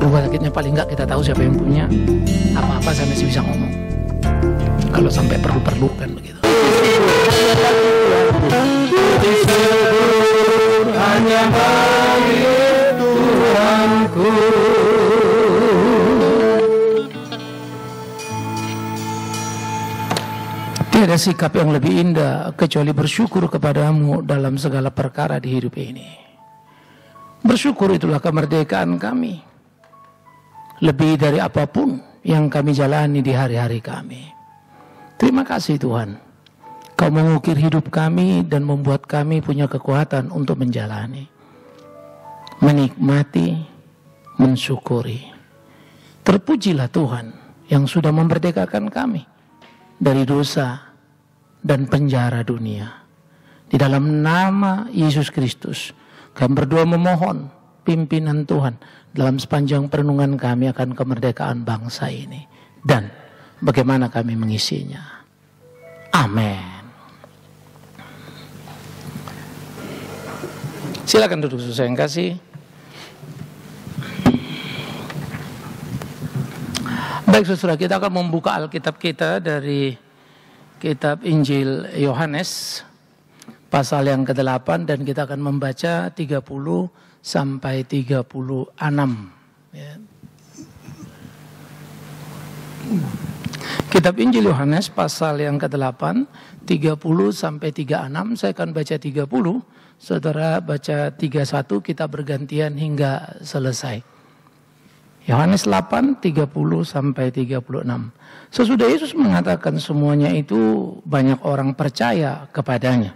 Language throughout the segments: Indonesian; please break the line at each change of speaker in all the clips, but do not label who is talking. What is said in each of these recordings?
Rumah sakitnya paling nggak kita tahu siapa yang punya. Apa-apa saya masih bisa ngomong. Kalau sampai perlu-perlu kan begitu. Hanya bagi Tuhanku. Tiada sikap yang lebih indah kecuali bersyukur kepadamu dalam segala perkara di hidup ini. Bersyukur itulah kemerdekaan kami. Lebih dari apapun yang kami jalani di hari-hari kami. Terima kasih Tuhan. Kau mengukir hidup kami dan membuat kami punya kekuatan untuk menjalani. Menikmati, mensyukuri. Terpujilah Tuhan yang sudah memerdekakan kami dari dosa dan penjara dunia. Di dalam nama Yesus Kristus, kami berdoa memohon pimpinan Tuhan dalam sepanjang perenungan kami akan kemerdekaan bangsa ini dan bagaimana kami mengisinya. Amin. Silakan duduk saudara yang kasih. Baik saudara, kita akan membuka Alkitab kita dari kitab Injil Yohanes pasal yang ke-8 dan kita akan membaca 30 sampai 36 ya. Kitab Injil Yohanes pasal yang ke-8 30 sampai 36. Saya akan baca 30, saudara baca 31, kita bergantian hingga selesai. Yohanes 8, 30 sampai 36. Sesudah Yesus mengatakan semuanya itu, banyak orang percaya kepadanya.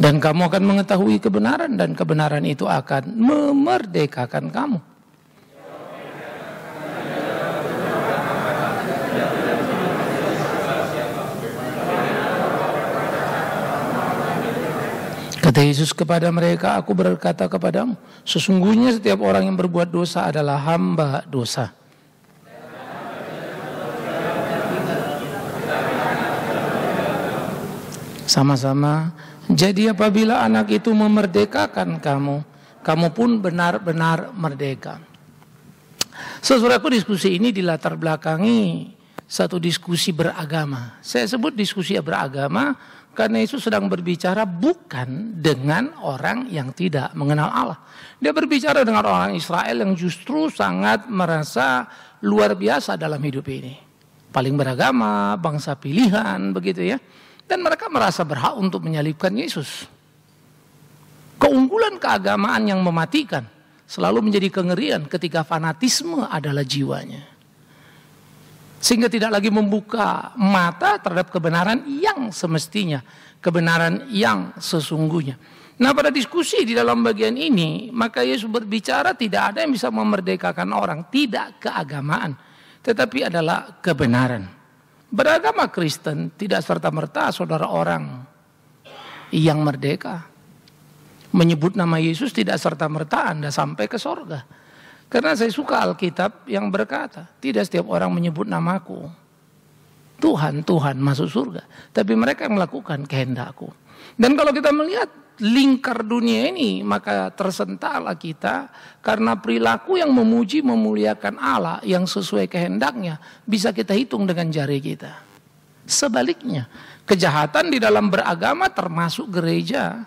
Dan kamu akan mengetahui kebenaran dan kebenaran itu akan memerdekakan kamu. Kata Yesus kepada mereka, aku berkata kepadamu, sesungguhnya setiap orang yang berbuat dosa adalah hamba dosa. Sama-sama. Jadi apabila anak itu memerdekakan kamu, kamu pun benar-benar merdeka. Saudaraku, diskusi ini dilatar belakangi satu diskusi beragama. Saya sebut diskusi beragama karena Yesus sedang berbicara bukan dengan orang yang tidak mengenal Allah. Dia berbicara dengan orang Israel yang justru sangat merasa luar biasa dalam hidup ini. Paling beragama, bangsa pilihan, begitu ya. Dan mereka merasa berhak untuk menyalibkan Yesus. Keunggulan keagamaan yang mematikan selalu menjadi kengerian ketika fanatisme adalah jiwanya. Sehingga tidak lagi membuka mata terhadap kebenaran yang semestinya, kebenaran yang sesungguhnya. Nah, pada diskusi di dalam bagian ini, maka Yesus berbicara tidak ada yang bisa memerdekakan orang, tidak keagamaan, tetapi adalah kebenaran. Beragama Kristen tidak serta-merta saudara orang yang merdeka. Menyebut nama Yesus tidak serta-merta Anda sampai ke sorga. Karena saya suka Alkitab yang berkata, tidak setiap orang menyebut namaku Tuhan, Tuhan masuk surga. Tapi mereka yang melakukan kehendakku. Dan kalau kita melihat lingkar dunia ini, maka tersentaklah kita karena perilaku yang memuji memuliakan Allah yang sesuai kehendaknya bisa kita hitung dengan jari kita. Sebaliknya, kejahatan di dalam beragama termasuk gereja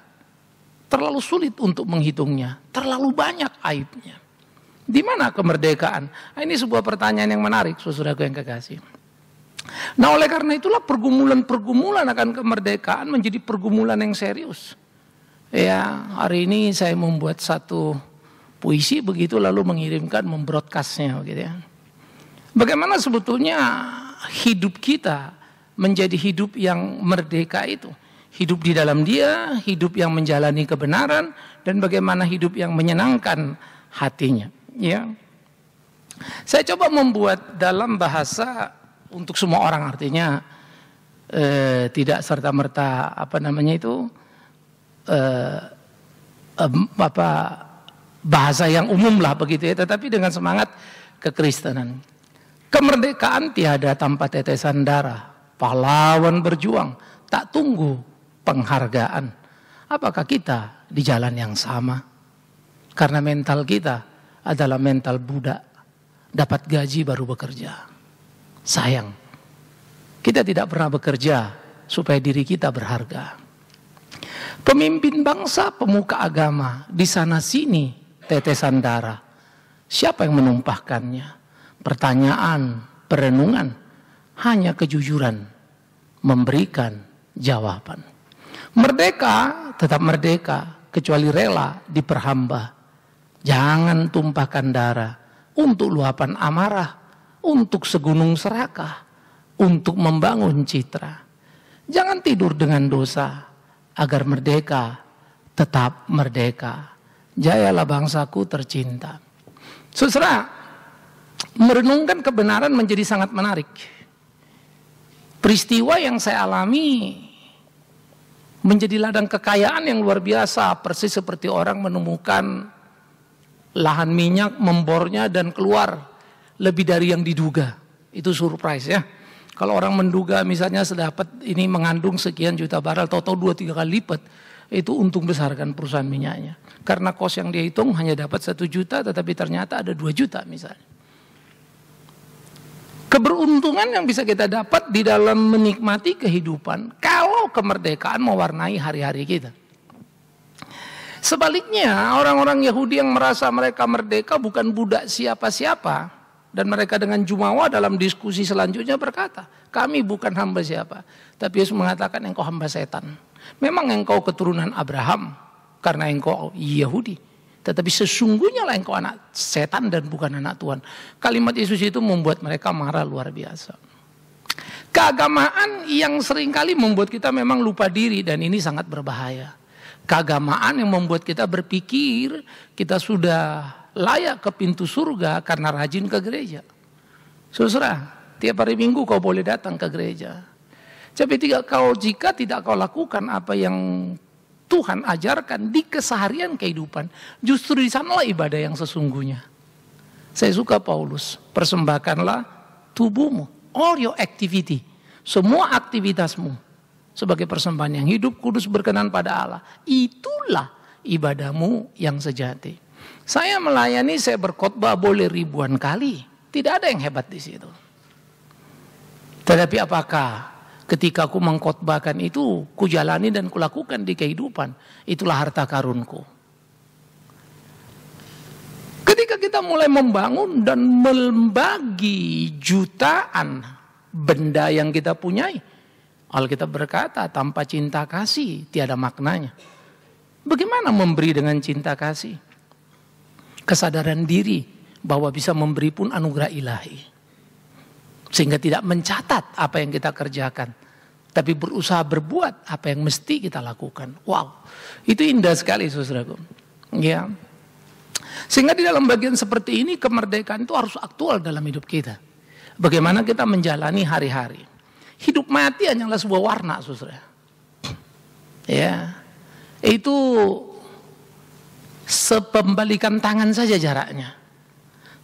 terlalu sulit untuk menghitungnya, terlalu banyak aibnya. Di mana kemerdekaan? Nah, ini sebuah pertanyaan yang menarik, saudaraku yang kekasih. Nah, oleh karena itulah pergumulan akan kemerdekaan menjadi pergumulan yang serius. Ya, hari ini saya membuat satu puisi begitu lalu mengirimkan, membroadcastnya begitu ya. Bagaimana sebetulnya hidup kita menjadi hidup yang merdeka itu? Hidup di dalam Dia, hidup yang menjalani kebenaran, dan bagaimana hidup yang menyenangkan hatinya. Ya, saya coba membuat dalam bahasa untuk semua orang, artinya tidak serta merta bahasa yang umum lah begitu ya, tetapi dengan semangat kekristenan. Kemerdekaan tiada tanpa tetesan darah, pahlawan berjuang, tak tunggu penghargaan. Apakah kita di jalan yang sama? Karena mental kita adalah mental budak, dapat gaji baru bekerja. Sayang, kita tidak pernah bekerja supaya diri kita berharga. Pemimpin bangsa, pemuka agama, di sana sini tetesan darah. Siapa yang menumpahkannya? Pertanyaan, perenungan, hanya kejujuran memberikan jawaban. Merdeka, tetap merdeka, kecuali rela diperhamba. Jangan tumpahkan darah untuk luapan amarah, untuk segunung serakah, untuk membangun citra. Jangan tidur dengan dosa, agar merdeka tetap merdeka. Jayalah bangsaku tercinta. Saudara, merenungkan kebenaran menjadi sangat menarik. Peristiwa yang saya alami menjadi ladang kekayaan yang luar biasa, persis seperti orang menemukan lahan minyak, membornya dan keluar lebih dari yang diduga. Itu surprise ya. Kalau orang menduga misalnya sedapat ini mengandung sekian juta barel, tahu-tahu 2-3 kali lipat, itu untung besar kan perusahaan minyaknya. Karena kos yang dia hitung hanya dapat 1 juta, tetapi ternyata ada 2 juta misalnya. Keberuntungan yang bisa kita dapat di dalam menikmati kehidupan kalau kemerdekaan mewarnai hari-hari kita. Sebaliknya, orang-orang Yahudi yang merasa mereka merdeka bukan budak siapa-siapa, dan mereka dengan jumawa dalam diskusi selanjutnya berkata, kami bukan hamba siapa, tapi Yesus mengatakan engkau hamba setan. Memang engkau keturunan Abraham karena engkau Yahudi, tetapi sesungguhnya lah engkau anak setan dan bukan anak Tuhan. Kalimat Yesus itu membuat mereka marah luar biasa. Keagamaan yang seringkali membuat kita memang lupa diri, dan ini sangat berbahaya. Keagamaan yang membuat kita berpikir kita sudah layak ke pintu surga karena rajin ke gereja. Saudara, tiap hari Minggu kau boleh datang ke gereja. Tapi jika tidak kau lakukan apa yang Tuhan ajarkan di keseharian kehidupan, justru di sanalah ibadah yang sesungguhnya. Saya suka Paulus, persembahkanlah tubuhmu, all your activity, semua aktivitasmu sebagai persembahan yang hidup, kudus, berkenan pada Allah. Itulah ibadahmu yang sejati. Saya melayani, saya berkhotbah boleh ribuan kali, tidak ada yang hebat di situ. Tetapi apakah ketika aku mengkhotbahkan itu, kujalani dan kulakukan di kehidupan, itulah harta karunku. Ketika kita mulai membangun dan membagi jutaan benda yang kita punyai, Alkitab berkata tanpa cinta kasih tiada maknanya. Bagaimana memberi dengan cinta kasih? Kesadaran diri bahwa bisa memberi pun anugerah ilahi. Sehingga tidak mencatat apa yang kita kerjakan, tapi berusaha berbuat apa yang mesti kita lakukan. Wow, itu indah sekali saudaraku. Ya. Sehingga di dalam bagian seperti ini kemerdekaan itu harus aktual dalam hidup kita. Bagaimana kita menjalani hari-hari. Hidup mati hanyalah sebuah warna saudara. Ya, itu sepembalikan tangan saja jaraknya.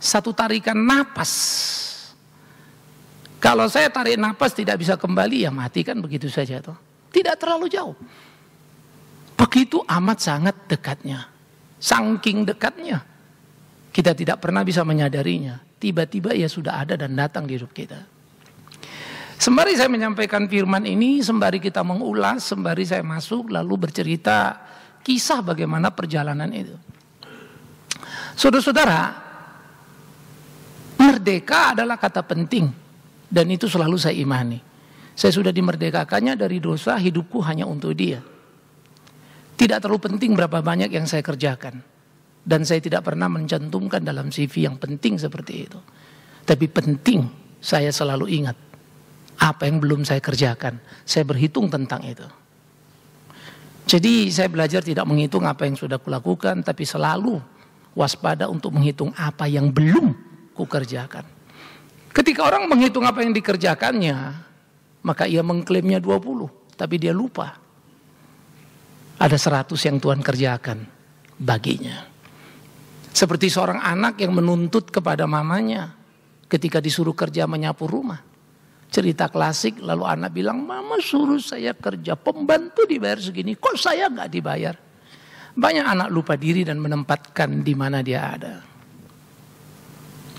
Satu tarikan napas. Kalau saya tarik napas tidak bisa kembali, ya mati kan begitu saja toh. Tidak terlalu jauh. Begitu amat sangat dekatnya. Saking dekatnya. Kita tidak pernah bisa menyadarinya. Tiba-tiba ia sudah ada dan datang di hidup kita. Sembari saya menyampaikan firman ini, sembari kita mengulas, sembari saya masuk lalu bercerita kisah bagaimana perjalanan itu. Saudara-saudara, merdeka adalah kata penting dan itu selalu saya imani. Saya sudah dimerdekakannya dari dosa, hidupku hanya untuk Dia. Tidak terlalu penting berapa banyak yang saya kerjakan, dan saya tidak pernah mencantumkan dalam CV yang penting seperti itu. Tapi penting saya selalu ingat apa yang belum saya kerjakan, saya berhitung tentang itu. Jadi saya belajar tidak menghitung apa yang sudah kulakukan, tapi selalu waspada untuk menghitung apa yang belum kukerjakan. Ketika orang menghitung apa yang dikerjakannya, maka ia mengklaimnya 20, tapi dia lupa. Ada 100 yang Tuhan kerjakan baginya. Seperti seorang anak yang menuntut kepada mamanya ketika disuruh kerja menyapu rumah. cerita klasik, lalu anak bilang, mama suruh saya kerja, pembantu dibayar segini, kok saya nggak dibayar? Banyak anak lupa diri dan menempatkan di mana dia ada.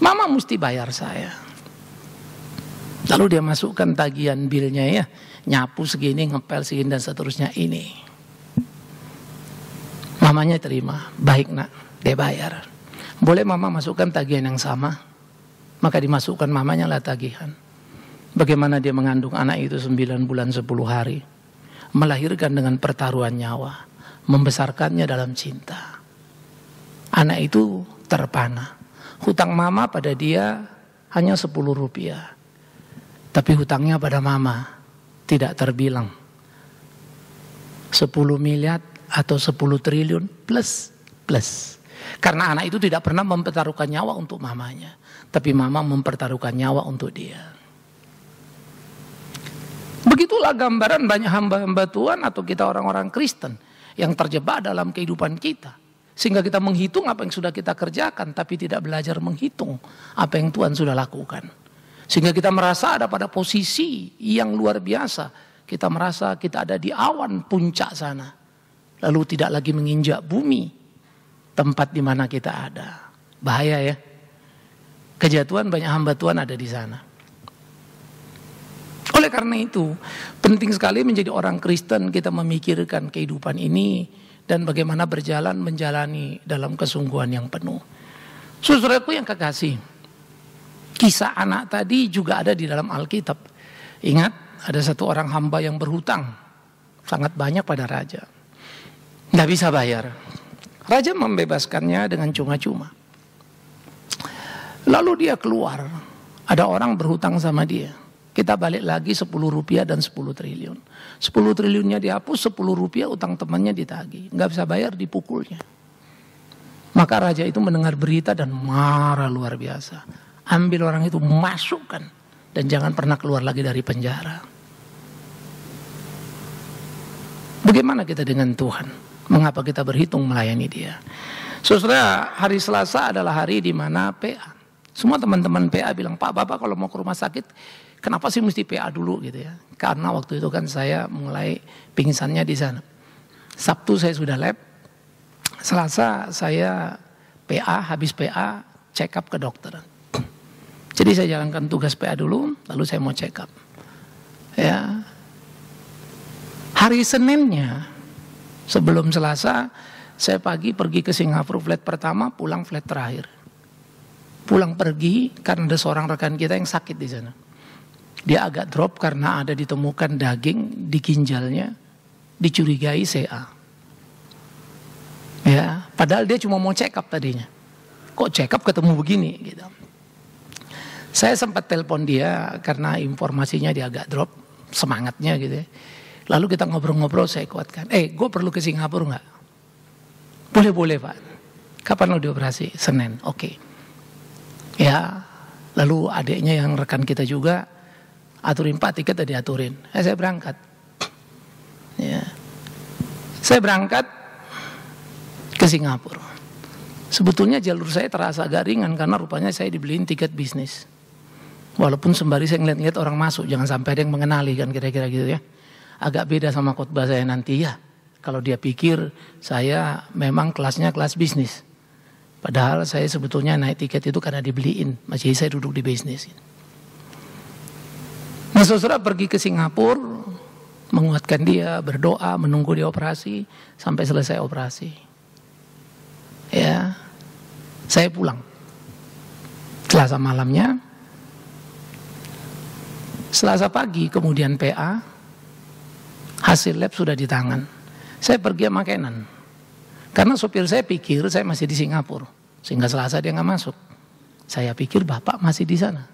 Mama mesti bayar saya. Lalu dia masukkan tagihan bilnya ya, nyapu segini, ngepel segini dan seterusnya ini. Mamanya terima, baik nak, dia bayar. Boleh mama masukkan tagihan yang sama? Maka dimasukkan mamanya lah tagihan. Bagaimana dia mengandung anak itu 9 bulan 10 hari. Melahirkan dengan pertaruhan nyawa. Membesarkannya dalam cinta. Anak itu terpana. Hutang mama pada dia hanya 10 rupiah. Tapi hutangnya pada mama tidak terbilang. 10 miliar atau 10 triliun plus. Karena anak itu tidak pernah mempertaruhkan nyawa untuk mamanya. Tapi mama mempertaruhkan nyawa untuk dia. Begitulah gambaran banyak hamba-hamba Tuhan atau kita orang-orang Kristen yang terjebak dalam kehidupan kita. Sehingga kita menghitung apa yang sudah kita kerjakan, tapi tidak belajar menghitung apa yang Tuhan sudah lakukan. Sehingga kita merasa ada pada posisi yang luar biasa. Kita merasa kita ada di awan puncak sana. Lalu tidak lagi menginjak bumi, tempat di mana kita ada. Bahaya ya. Kejatuhan banyak hamba Tuhan ada di sana. Oleh karena itu, penting sekali menjadi orang Kristen kita memikirkan kehidupan ini dan bagaimana berjalan menjalani dalam kesungguhan yang penuh. Saudaraku yang kekasih, kisah anak tadi juga ada di dalam Alkitab. Ingat, ada satu orang hamba yang berhutang sangat banyak pada raja. Nggak bisa bayar. Raja membebaskannya dengan cuma-cuma. Lalu dia keluar, ada orang berhutang sama dia. Kita balik lagi 10 rupiah dan 10 triliun. 10 triliunnya dihapus, 10 rupiah utang temannya ditagih. Nggak bisa bayar, dipukulnya. Maka raja itu mendengar berita dan marah luar biasa. Ambil orang itu, masukkan. Dan jangan pernah keluar lagi dari penjara. Bagaimana kita dengan Tuhan? Mengapa kita berhitung melayani dia? Saudara, hari Selasa adalah hari di mana PA. Semua teman-teman PA bilang, Pak, Bapak kalau mau ke rumah sakit, kenapa sih mesti PA dulu gitu ya? Karena waktu itu kan saya mulai pingsannya di sana. Sabtu saya sudah lab. Selasa saya PA, habis PA check up ke dokter. Jadi saya jalankan tugas PA dulu, lalu saya mau check up. Ya. Hari Seninnya sebelum Selasa saya pagi pergi ke Singapura flight pertama, pulang flight terakhir. Pulang pergi karena ada seorang rekan kita yang sakit di sana. Dia agak drop karena ada ditemukan daging di ginjalnya, dicurigai CA. Ya, padahal dia cuma mau check up tadinya. Kok check up ketemu begini gitu. Saya sempat telepon dia karena informasinya dia agak drop semangatnya gitu ya. Lalu kita ngobrol-ngobrol, saya kuatkan. Gue perlu ke Singapura nggak? Boleh Pak. Kapan lo dioperasi? Senin. Oke. Ya, lalu adiknya yang rekan kita juga aturin Pak tiket tadi aturin. Saya berangkat. Ya. Saya berangkat ke Singapura. Sebetulnya jalur saya terasa agak ringan karena rupanya saya dibeliin tiket bisnis. Walaupun sembari saya ngeliat-ngeliat orang masuk, jangan sampai ada yang mengenali kan kira-kira gitu ya. Agak beda sama khotbah saya nanti ya. Kalau dia pikir saya memang kelasnya kelas bisnis. Padahal saya sebetulnya naik tiket itu karena dibeliin. Masih saya duduk di bisnis. Nah saudara pergi ke Singapura, menguatkan dia, berdoa, menunggu dia operasi, sampai selesai operasi. Ya, saya pulang. Selasa malamnya, Selasa pagi kemudian PA, hasil lab sudah di tangan. Saya pergi sama Kenan. Karena sopir saya pikir saya masih di Singapura. Sehingga Selasa dia nggak masuk. Saya pikir Bapak masih di sana.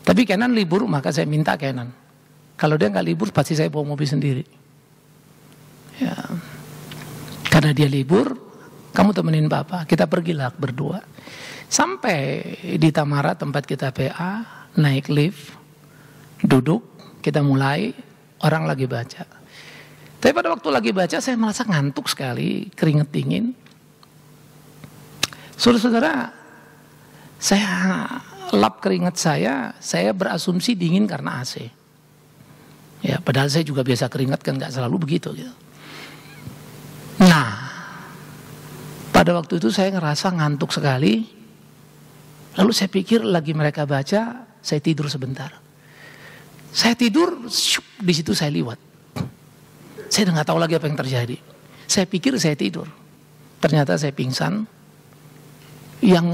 Tapi Kenan libur, maka saya minta Kenan. Kalau dia nggak libur, pasti saya bawa mobil sendiri. Ya. Karena dia libur, kamu temenin Bapak. Kita pergilah berdua. Sampai di Tamara tempat kita PA, naik lift, duduk, kita mulai, orang lagi baca. Tapi pada waktu lagi baca saya merasa ngantuk sekali, keringet dingin. Saudara-saudara, saya lap keringat saya berasumsi dingin karena AC. Ya, padahal saya juga biasa keringat kan, nggak selalu begitu gitu. Nah, pada waktu itu saya ngerasa ngantuk sekali. Lalu saya pikir lagi mereka baca, saya tidur sebentar. Saya tidur, di situ saya liwat. Saya udah nggak tahu lagi apa yang terjadi. Saya pikir saya tidur, ternyata saya pingsan. Yang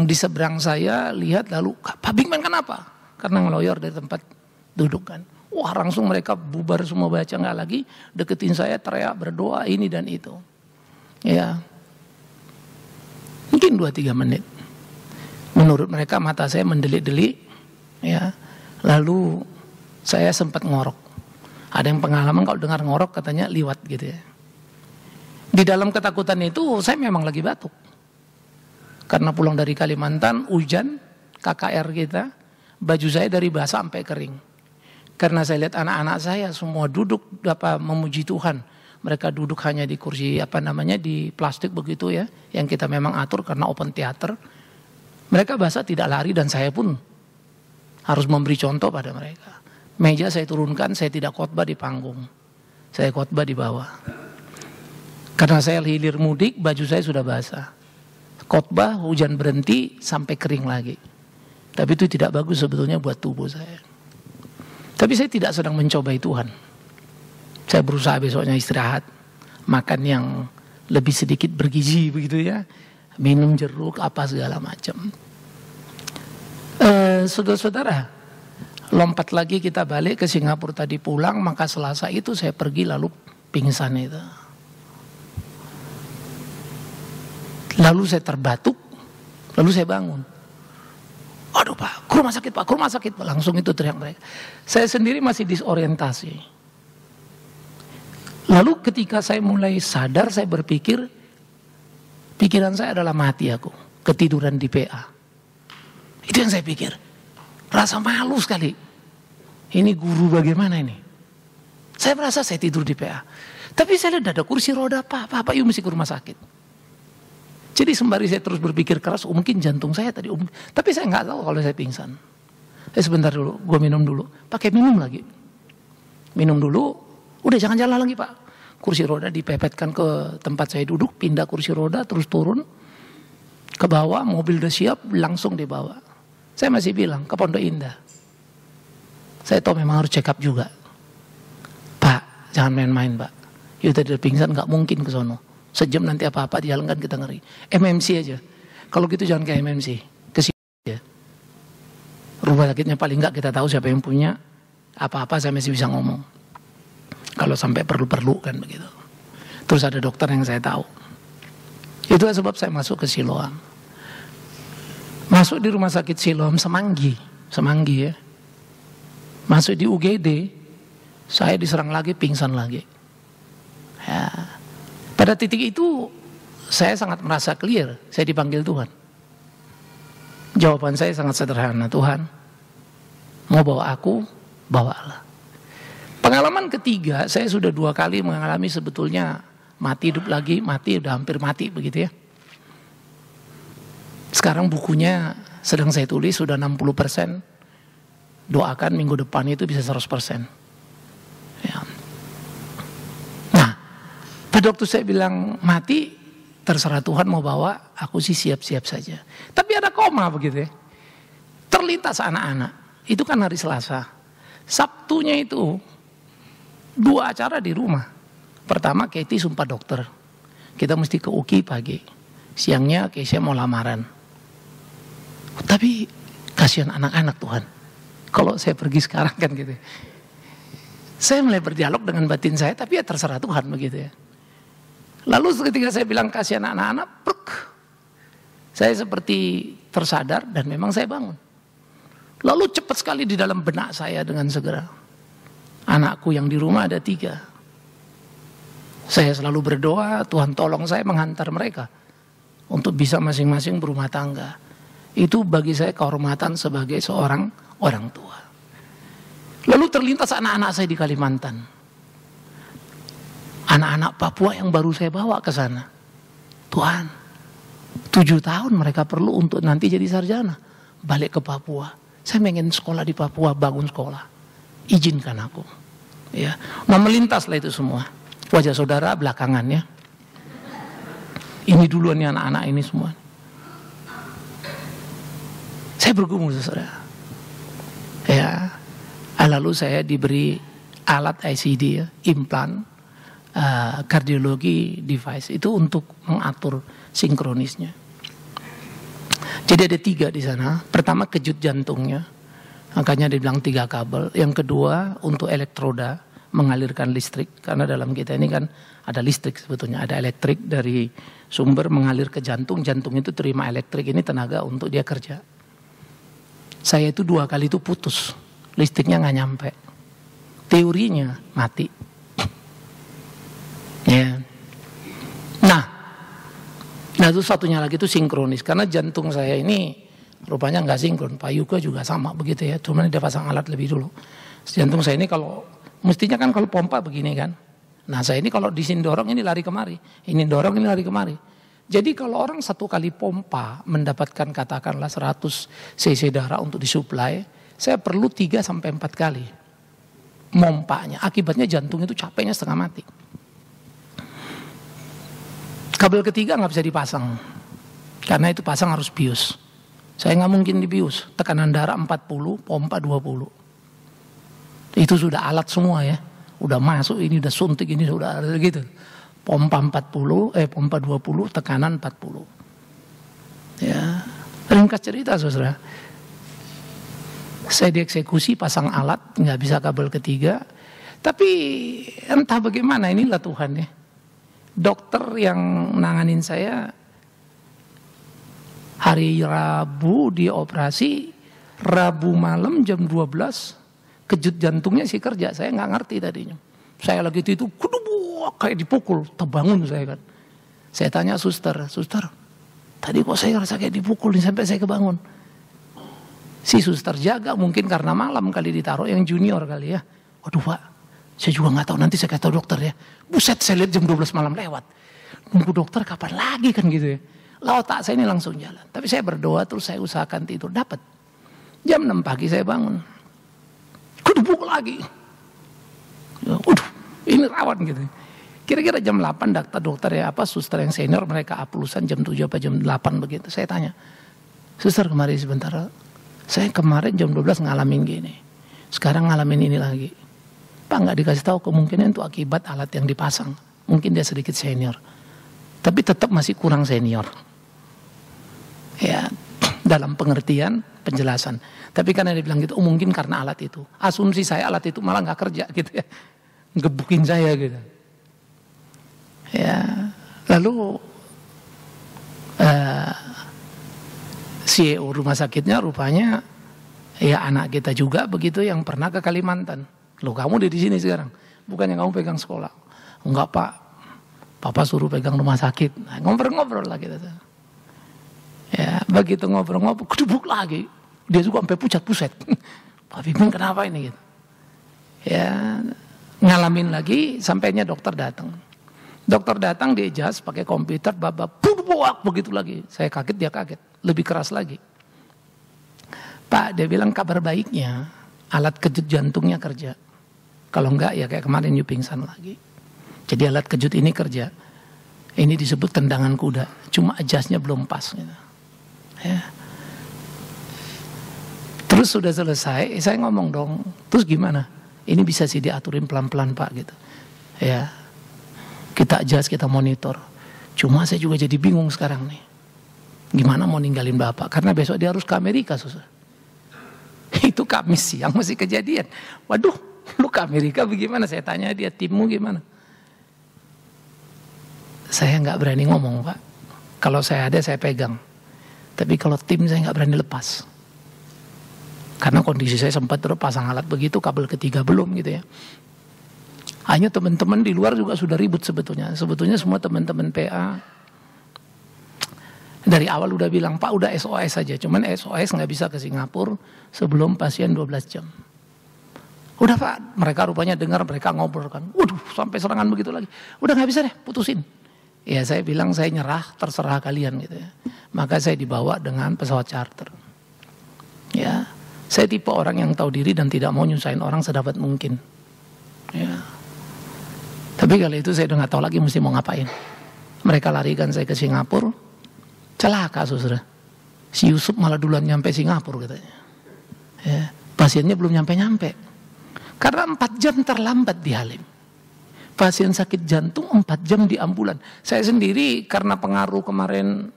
di seberang saya lihat lalu, Pak Bigman kenapa? Karena ngeloyor dari tempat duduk kan. Wah, langsung mereka bubar semua, baca nggak lagi, deketin saya, teriak, berdoa ini dan itu. Ya, mungkin 2-3 menit. Menurut mereka mata saya mendelik-delik, ya. Lalu saya sempat ngorok. Ada yang pengalaman kalau dengar ngorok katanya liwat gitu ya. Di dalam ketakutan itu saya memang lagi batuk. Karena pulang dari Kalimantan, hujan, KKR kita, baju saya dari basah sampai kering. Karena saya lihat anak-anak saya semua duduk memuji Tuhan. Mereka duduk hanya di kursi di plastik begitu ya, yang kita memang atur karena open theater. Mereka basah tidak lari dan saya pun harus memberi contoh pada mereka. Meja saya turunkan, saya tidak khotbah di panggung. Saya khotbah di bawah. Karena saya hilir mudik, baju saya sudah basah. Khotbah, hujan berhenti sampai kering lagi. Tapi itu tidak bagus sebetulnya buat tubuh saya. Tapi saya tidak sedang mencobai Tuhan. Saya berusaha besoknya istirahat, makan yang lebih sedikit bergizi begitu ya. Minum jeruk apa segala macam. Saudara-saudara, lompat lagi kita balik ke Singapura tadi pulang, maka Selasa itu saya pergi lalu pingsan itu. Lalu saya terbatuk, lalu saya bangun. Aduh Pak, ke rumah sakit Pak, ke rumah sakit Pak. Langsung itu teriak mereka. Saya sendiri masih disorientasi. Lalu ketika saya mulai sadar, saya berpikir, pikiran saya adalah mati aku, ketiduran di PA. Itu yang saya pikir. Rasa malu sekali. Ini guru bagaimana ini? Saya merasa saya tidur di PA. Tapi saya lihat ada kursi roda, Pak, yuk mesti ke rumah sakit. Jadi sembari saya terus berpikir keras, mungkin jantung saya tadi, tapi saya nggak tahu kalau saya pingsan. Sebentar dulu, gue minum dulu. Pakai minum lagi. Minum dulu, udah jangan jalan lagi Pak. Kursi roda dipepetkan ke tempat saya duduk, pindah kursi roda, terus turun ke bawah, mobil udah siap, langsung dibawa. Saya masih bilang ke Pondok Indah. Saya tahu memang harus check up juga. Pak, jangan main-main Pak. Yuk tadi pingsan, nggak mungkin ke sono. Sejam nanti apa-apa di jalan kan kita ngeri. MMC aja. Kalau gitu jangan ke MMC, ke sini aja. Rumah sakitnya paling nggak kita tahu siapa yang punya. Apa-apa saya masih bisa ngomong. Kalau sampai perlu-perlu kan begitu. Terus ada dokter yang saya tahu. Itu sebab saya masuk ke Siloam. Masuk di rumah sakit Siloam Semanggi ya. Masuk di UGD, saya diserang lagi, pingsan lagi. Ya. Pada titik itu saya sangat merasa clear, saya dipanggil Tuhan. Jawaban saya sangat sederhana, Tuhan mau bawa aku, bawalah. Pengalaman ketiga, saya sudah 2 kali mengalami sebetulnya mati hidup lagi, mati udah hampir mati begitu ya. Sekarang bukunya sedang saya tulis sudah 60%. Doakan minggu depan itu bisa 100%. Ya. Nah, pada waktu saya bilang mati, terserah Tuhan mau bawa, aku sih siap-siap saja. Tapi ada koma begitu ya. Terlintas anak-anak, itu kan hari Selasa. Sabtunya itu 2 acara di rumah. Pertama Katie sumpah dokter. Kita mesti ke UKI pagi. Siangnya Keisha mau lamaran. Tapi kasihan anak-anak Tuhan. Kalau saya pergi sekarang kan gitu. Saya mulai berdialog dengan batin saya, tapi ya terserah Tuhan begitu ya. Lalu ketika saya bilang kasihan anak-anak, saya seperti tersadar dan memang saya bangun. Lalu cepat sekali di dalam benak saya dengan segera. Anakku yang di rumah ada 3. Saya selalu berdoa, Tuhan tolong saya menghantar mereka untuk bisa masing-masing berumah tangga. Itu bagi saya kehormatan sebagai seorang orang tua. Lalu terlintas anak-anak saya di Kalimantan. Anak-anak Papua yang baru saya bawa ke sana. Tuhan, 7 tahun mereka perlu untuk nanti jadi sarjana. balik ke Papua. Saya pengen sekolah di Papua, bangun sekolah. Izinkan aku. Ya, nah melintaslah itu semua. Wajah saudara belakangannya. Ini duluan nih anak-anak ini semua. Saya bergumul saudara. Ya, lalu saya diberi alat ICD, ya, implan, kardiologi device itu untuk mengatur sinkronisnya. Jadi ada 3 di sana. Pertama kejut jantungnya, makanya dibilang 3 kabel. Yang kedua untuk elektroda, mengalirkan listrik, karena dalam kita ini kan ada listrik sebetulnya, ada elektrik dari sumber mengalir ke jantung, jantung itu terima elektrik, ini tenaga untuk dia kerja. Saya itu 2 kali itu putus, listriknya nggak nyampe, teorinya mati. Ya. Nah itu satunya lagi itu sinkronis, karena jantung saya ini rupanya nggak sinkron. Pak Yuga juga sama begitu ya, cuman dia pasang alat lebih dulu. Jantung saya ini kalau mestinya kan kalau pompa begini kan, nah saya ini kalau di sini dorong ini lari kemari, ini dorong ini lari kemari. Jadi kalau orang 1 kali pompa mendapatkan katakanlah 100 cc darah untuk disuplai, saya perlu 3 sampai 4 kali mompanya. Akibatnya jantung itu capeknya setengah mati. Kabel ketiga nggak bisa dipasang, karena itu pasang harus bius. Saya nggak mungkin dibius, tekanan darah 40, pompa 20. Itu sudah alat semua ya, udah masuk ini, udah suntik ini, sudah ada gitu. Pompa 20, tekanan 40. Ya, ringkas cerita saudara. Saya dieksekusi pasang alat, nggak bisa kabel ketiga. Tapi entah bagaimana, inilah Tuhan ya. Dokter yang nanganin saya hari Rabu dioperasi, Rabu malam jam 12 kejut jantungnya sih kerja. Saya nggak ngerti tadinya. Saya lagi itu kayak dipukul, terbangun saya kan. Saya tanya suster, tadi kok saya rasa kayak dipukul nih sampai saya kebangun. Si suster jaga, mungkin karena malam kali ditaruh, yang junior kali ya. Waduh Pak, saya juga nggak tahu, nanti saya kasih tahu dokter ya. Buset, saya lihat jam 12 malam lewat. Nunggu dokter kapan lagi kan gitu ya. Lah otak saya ini langsung jalan. Tapi saya berdoa terus, saya usahakan tidur, dapat. Jam 6 pagi saya bangun. Kedubuk lagi. Waduh, ini rawan gitu. Kira-kira jam 8 dokter ya suster yang senior mereka aplusan jam 7 apa jam 8 begitu. Saya tanya, suster kemarin sebentar, saya kemarin jam 12 ngalamin gini, sekarang ngalamin ini lagi. Pak nggak dikasih tahu, kemungkinan itu akibat alat yang dipasang. Mungkin dia sedikit senior, tapi tetap masih kurang senior. Ya, dalam pengertian penjelasan. Tapi karena dia bilang gitu, mungkin karena alat itu. Asumsi saya alat itu malah nggak kerja gitu ya, ngebukin saya gitu. Ya, lalu CEO rumah sakitnya rupanya ya anak kita juga begitu yang pernah ke Kalimantan. Loh kamu di sini sekarang, bukannya kamu pegang sekolah? Enggak Pak, Papa suruh pegang rumah sakit. Nah, ngobrol-ngobrol lah kita. Ya begitu ngobrol-ngobrol, kedubuk lagi. Dia juga sampai pucat-pucat. Pak Pimpin kenapa ini gitu? Ya ngalamin lagi, sampainya dokter datang. Dokter datang di adjust pakai komputer, buak begitu lagi. Saya kaget, dia kaget, lebih keras lagi. Pak, dia bilang kabar baiknya alat kejut jantungnya kerja. Kalau enggak ya kayak kemarin you pingsan lagi. Jadi alat kejut ini kerja. Ini disebut tendangan kuda. Cuma adjustnya belum pas. Gitu. Ya. Terus sudah selesai, saya ngomong dong, terus gimana? Ini bisa sih diaturin pelan-pelan Pak gitu. Ya. Kita adjust, kita monitor. Cuma saya juga jadi bingung sekarang nih. Gimana mau ninggalin Bapak? Karena besok dia harus ke Amerika, susah. Itu Kamis siang masih kejadian. Waduh, lu ke Amerika bagaimana? Saya tanya dia, timmu gimana? Saya nggak berani ngomong Pak. Kalau saya ada saya pegang. Tapi kalau tim saya nggak berani lepas. Karena kondisi saya sempat terus pasang alat begitu, kabel ketiga belum gitu ya. Hanya teman-teman di luar juga sudah ribut sebetulnya. Sebetulnya semua teman-teman PA dari awal udah bilang, Pak udah SOS saja. Cuman SOS nggak bisa ke Singapura sebelum pasien 12 jam. Udah Pak, mereka rupanya dengar, mereka ngobrol kan. Waduh, sampai serangan begitu lagi. Udah nggak bisa deh, putusin. Ya saya bilang saya nyerah, terserah kalian gitu ya. Maka saya dibawa dengan pesawat charter. Ya, saya tipe orang yang tahu diri dan tidak mau nyusahin orang sedapat mungkin. Ya. Tapi kali itu saya udah nggak tahu lagi mesti mau ngapain. Mereka larikan saya ke Singapura, celaka saudara. Si Yusuf malah duluan nyampe Singapura katanya. Ya, pasiennya belum nyampe-nyampe. Karena 4 jam terlambat di Halim. Pasien sakit jantung 4 jam di ambulan. Saya sendiri karena pengaruh kemarin,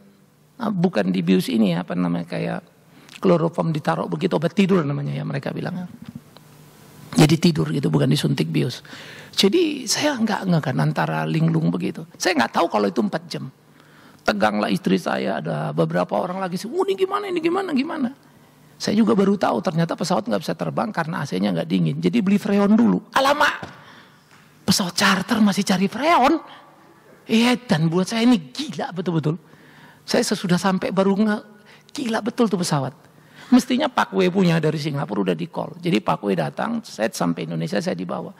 bukan di bius ini ya, apa namanya, kayak kloroform ditaruh begitu, obat tidur namanya ya mereka bilang. Jadi tidur gitu, bukan disuntik bius. Jadi saya nggak kan antara linglung begitu. Saya nggak tahu kalau itu 4 jam. Teganglah istri saya, ada beberapa orang lagi sih, ini gimana. Saya juga baru tahu ternyata pesawat nggak bisa terbang karena AC-nya nggak dingin. Jadi beli freon dulu. Alamak, pesawat charter masih cari freon. Dan buat saya ini gila betul-betul. Saya sesudah sampai baru gila betul tuh pesawat. Mestinya Pak W punya dari Singapura udah di call. Jadi Pak W datang, saya sampai Indonesia saya dibawa.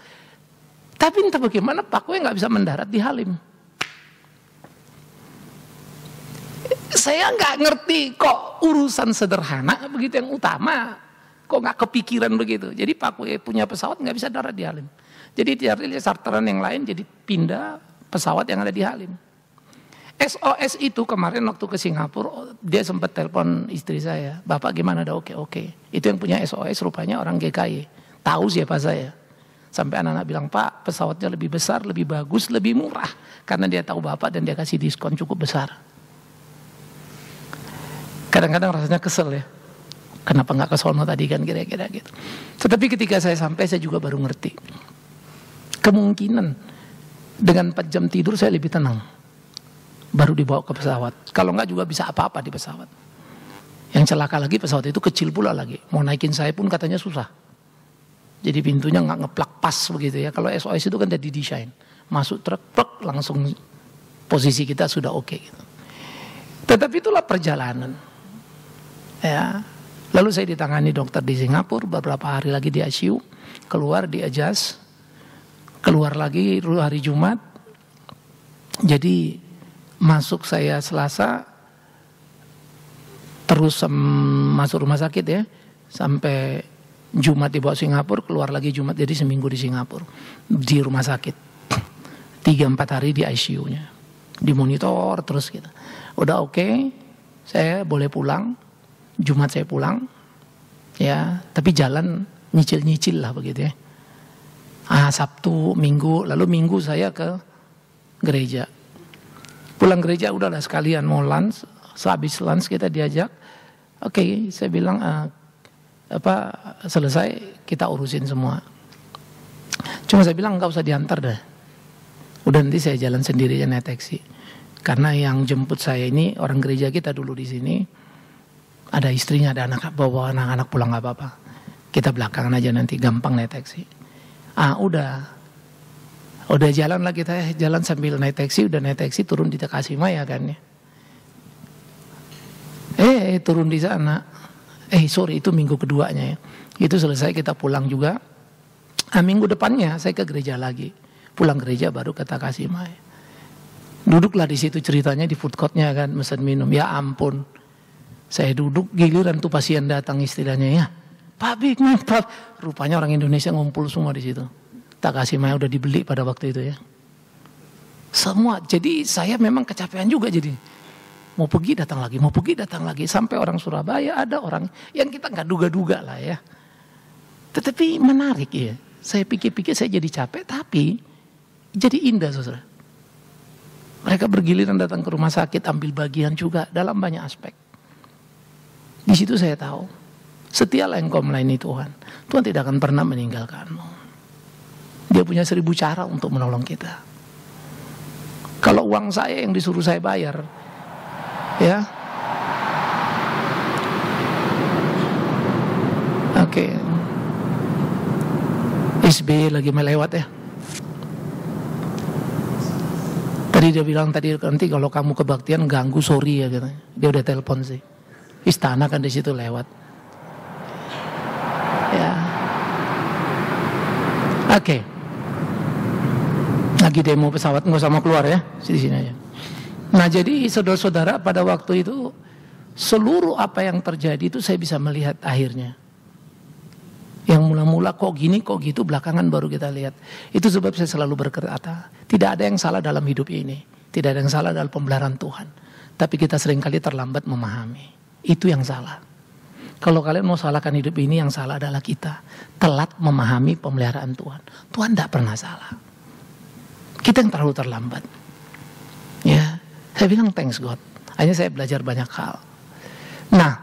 Tapi entah bagaimana Pak W nggak bisa mendarat di Halim. Saya nggak ngerti kok urusan sederhana begitu yang utama. Kok nggak kepikiran begitu. Jadi Pak W punya pesawat nggak bisa darat di Halim. Jadi dari charteran yang lain jadi pindah pesawat yang ada di Halim. SOS itu kemarin waktu ke Singapura dia sempat telepon istri saya, Bapak gimana, ada oke. Itu yang punya SOS rupanya orang GKI, tahu siapa saya. Sampai anak-anak bilang, Pak pesawatnya lebih besar, lebih bagus, lebih murah, karena dia tahu Bapak dan dia kasih diskon cukup besar. Kadang-kadang rasanya kesel ya, kenapa nggak ke sono tadi kan kira-kira gitu. Tetapi ketika saya sampai saya juga baru ngerti, kemungkinan dengan 4 jam tidur saya lebih tenang. Baru dibawa ke pesawat. Kalau enggak juga bisa apa-apa di pesawat. Yang celaka lagi pesawat itu kecil pula lagi. Mau naikin saya pun katanya susah. Jadi pintunya nggak ngeplak pas begitu ya. Kalau SOS itu kan udah didesain. Masuk truk langsung posisi kita sudah oke. Gitu. Tetapi itulah perjalanan. Ya. Lalu saya ditangani dokter di Singapura. Beberapa hari lagi di ICU. Keluar di adjust. Keluar lagi hari Jumat. Jadi masuk saya Selasa, terus masuk rumah sakit ya, sampai Jumat dibawa Singapura, keluar lagi Jumat, jadi seminggu di Singapura, di rumah sakit, 3-4 hari di ICU-nya, dimonitor terus gitu. Udah oke, saya boleh pulang, Jumat saya pulang, ya, tapi jalan nyicil-nyicil lah begitu ya. Sabtu, Minggu, lalu Minggu saya ke gereja. Pulang gereja udahlah sekalian mau lunch, sehabis lunch kita diajak. Oke, saya bilang selesai kita urusin semua. Cuma saya bilang enggak usah diantar dah. Udah nanti saya jalan sendiri aja naik taksi. Karena yang jemput saya ini orang gereja kita dulu di sini. Ada istrinya, ada anak, bawa anak-anak pulang enggak apa-apa. Kita belakangan aja nanti gampang naik taksi. Udah jalan lah kita, jalan sambil naik taksi, udah naik taksi turun di Takashimaya kan ya. Turun di sana. Itu minggu keduanya ya. Itu selesai kita pulang juga. Minggu depannya saya ke gereja lagi. Pulang gereja baru ke Takashimaya. Duduklah di situ ceritanya di food courtnya kan, mesen minum. Ya ampun. Saya duduk, giliran tuh pasien datang istilahnya ya. Pak Big Man, Pak. Rupanya orang Indonesia ngumpul semua di situ. Takashimaya udah dibeli pada waktu itu ya. Semua, jadi saya memang kecapean juga jadi. Mau pergi datang lagi. Sampai orang Surabaya ada orang yang kita nggak duga-duga lah ya. Tetapi menarik ya. Saya pikir-pikir saya jadi capek tapi jadi indah saudara. Mereka bergiliran datang ke rumah sakit ambil bagian juga dalam banyak aspek. Di situ saya tahu. Setialah engkau melayani Tuhan. Tuhan tidak akan pernah meninggalkanmu. Dia punya 1000 cara untuk menolong kita. Kalau uang saya yang disuruh saya bayar, ya, oke. SBY lagi melewat ya. Tadi dia bilang nanti kalau kamu kebaktian ganggu sorry ya katanya. Dia udah telepon sih. Istana kan di situ lewat. Ya. Oke. Lagi demo pesawat nggak usah mau keluar ya, di sini aja. Nah jadi saudara-saudara pada waktu itu seluruh apa yang terjadi itu saya bisa melihat akhirnya. Yang mula-mula kok gini, kok gitu, belakangan baru kita lihat. Itu sebab saya selalu berkata, tidak ada yang salah dalam hidup ini. Tidak ada yang salah dalam pemeliharaan Tuhan. Tapi kita seringkali terlambat memahami. Itu yang salah. Kalau kalian mau salahkan hidup ini, yang salah adalah kita. Telat memahami pemeliharaan Tuhan. Tuhan tidak pernah salah. Kita yang terlalu terlambat. Ya, saya bilang thanks God. Akhirnya saya belajar banyak hal. Nah,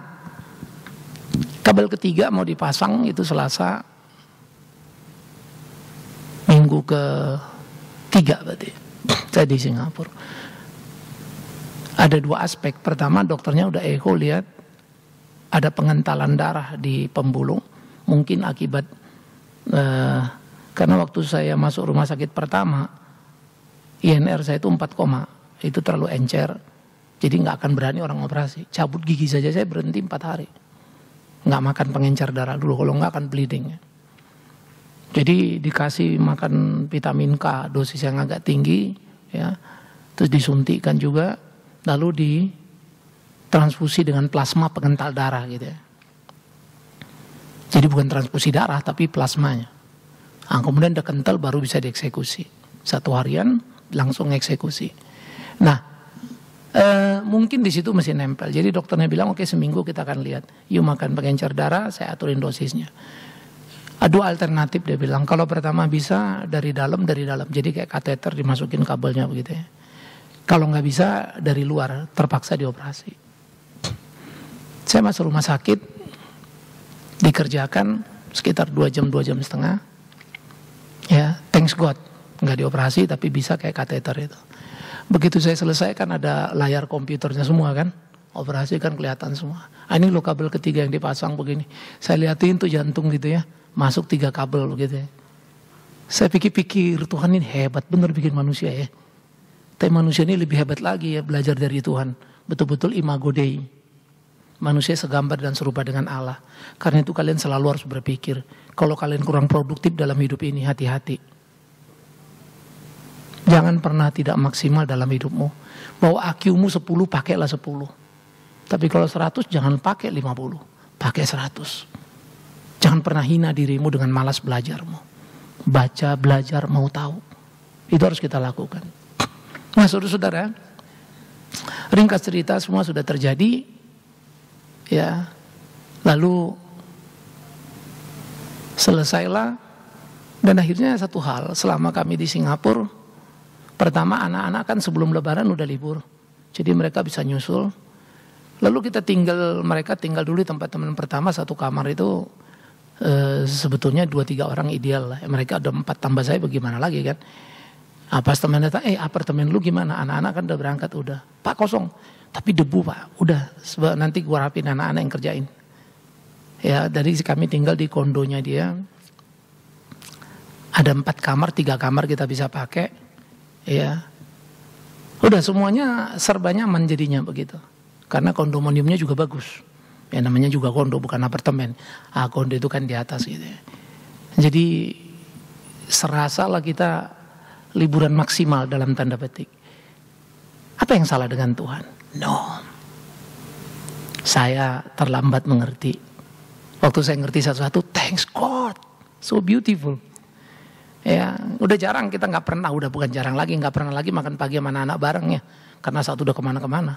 kabel ketiga mau dipasang itu Selasa minggu ke-3 berarti. Saya di Singapura. Ada 2 aspek. Pertama, dokternya udah echo lihat ada pengentalan darah di pembuluh. Mungkin akibat karena waktu saya masuk rumah sakit pertama, INR saya itu 4, itu terlalu encer. Jadi nggak akan berani orang operasi. Cabut gigi saja saya berhenti 4 hari. Nggak makan pengencer darah dulu, kalau nggak akan bleeding. Jadi dikasih makan vitamin K, dosis yang agak tinggi, ya. Terus disuntikkan juga, lalu ditransfusi dengan plasma pengental darah gitu ya. Jadi bukan transfusi darah, tapi plasmanya. Nah, kemudian udah kental baru bisa dieksekusi. 1 harian langsung eksekusi. Nah, mungkin di situ masih nempel. Jadi dokternya bilang oke, seminggu kita akan lihat. You makan pengencer darah, saya aturin dosisnya. Ada alternatif dia bilang. Kalau pertama bisa dari dalam. Jadi kayak kateter dimasukin kabelnya begitu ya. Kalau nggak bisa dari luar, terpaksa dioperasi. Saya masuk rumah sakit, dikerjakan sekitar 2 jam, 2 jam setengah. Ya, thanks God, nggak dioperasi tapi bisa kayak kateter itu. Begitu saya selesai kan ada layar komputernya semua kan. Operasi kan kelihatan semua. Ini lo kabel ketiga yang dipasang begini. Saya liatin tuh jantung gitu ya. Masuk 3 kabel begitu ya. Saya pikir-pikir Tuhan ini hebat bener bikin manusia ya. Tapi manusia ini lebih hebat lagi ya belajar dari Tuhan. Betul-betul imago Dei. Manusia segambar dan serupa dengan Allah. Karena itu kalian selalu harus berpikir. Kalau kalian kurang produktif dalam hidup ini, hati-hati. Jangan pernah tidak maksimal dalam hidupmu. Bahwa IQ-mu 10, pakailah 10. Tapi kalau 100, jangan pakai 50. Pakai 100. Jangan pernah hina dirimu dengan malas belajarmu. Baca, belajar, mau tahu. Itu harus kita lakukan. Nah, saudara-saudara, ringkas cerita semua sudah terjadi. Ya, lalu selesailah. Dan akhirnya satu hal, selama kami di Singapura, pertama anak-anak kan sebelum lebaran udah libur. Jadi mereka bisa nyusul. Lalu mereka tinggal dulu di tempat teman pertama, 1 kamar itu sebetulnya 2-3 orang ideal lah. Mereka ada 4 tambah saya bagaimana lagi kan. Pas teman datang, apartemen lu gimana? Anak-anak kan udah berangkat udah. Pak kosong, tapi debu pak. Udah, nanti gua rapin anak-anak yang kerjain. Ya, dari kami tinggal di kondonya dia. Ada 4 kamar, 3 kamar kita bisa pakai. Ya, udah semuanya serba nyaman jadinya begitu. Karena kondominiumnya juga bagus. Ya namanya juga kondo bukan apartemen. Kondo itu kan di atas gitu ya. Jadi serasa lah kita liburan maksimal dalam tanda petik. Apa yang salah dengan Tuhan? No. Saya terlambat mengerti. Waktu saya ngerti satu-satu, thanks God. So beautiful. Ya, udah jarang kita nggak pernah nggak pernah lagi makan pagi sama anak-anak bareng ya. Karena satu udah kemana-kemana.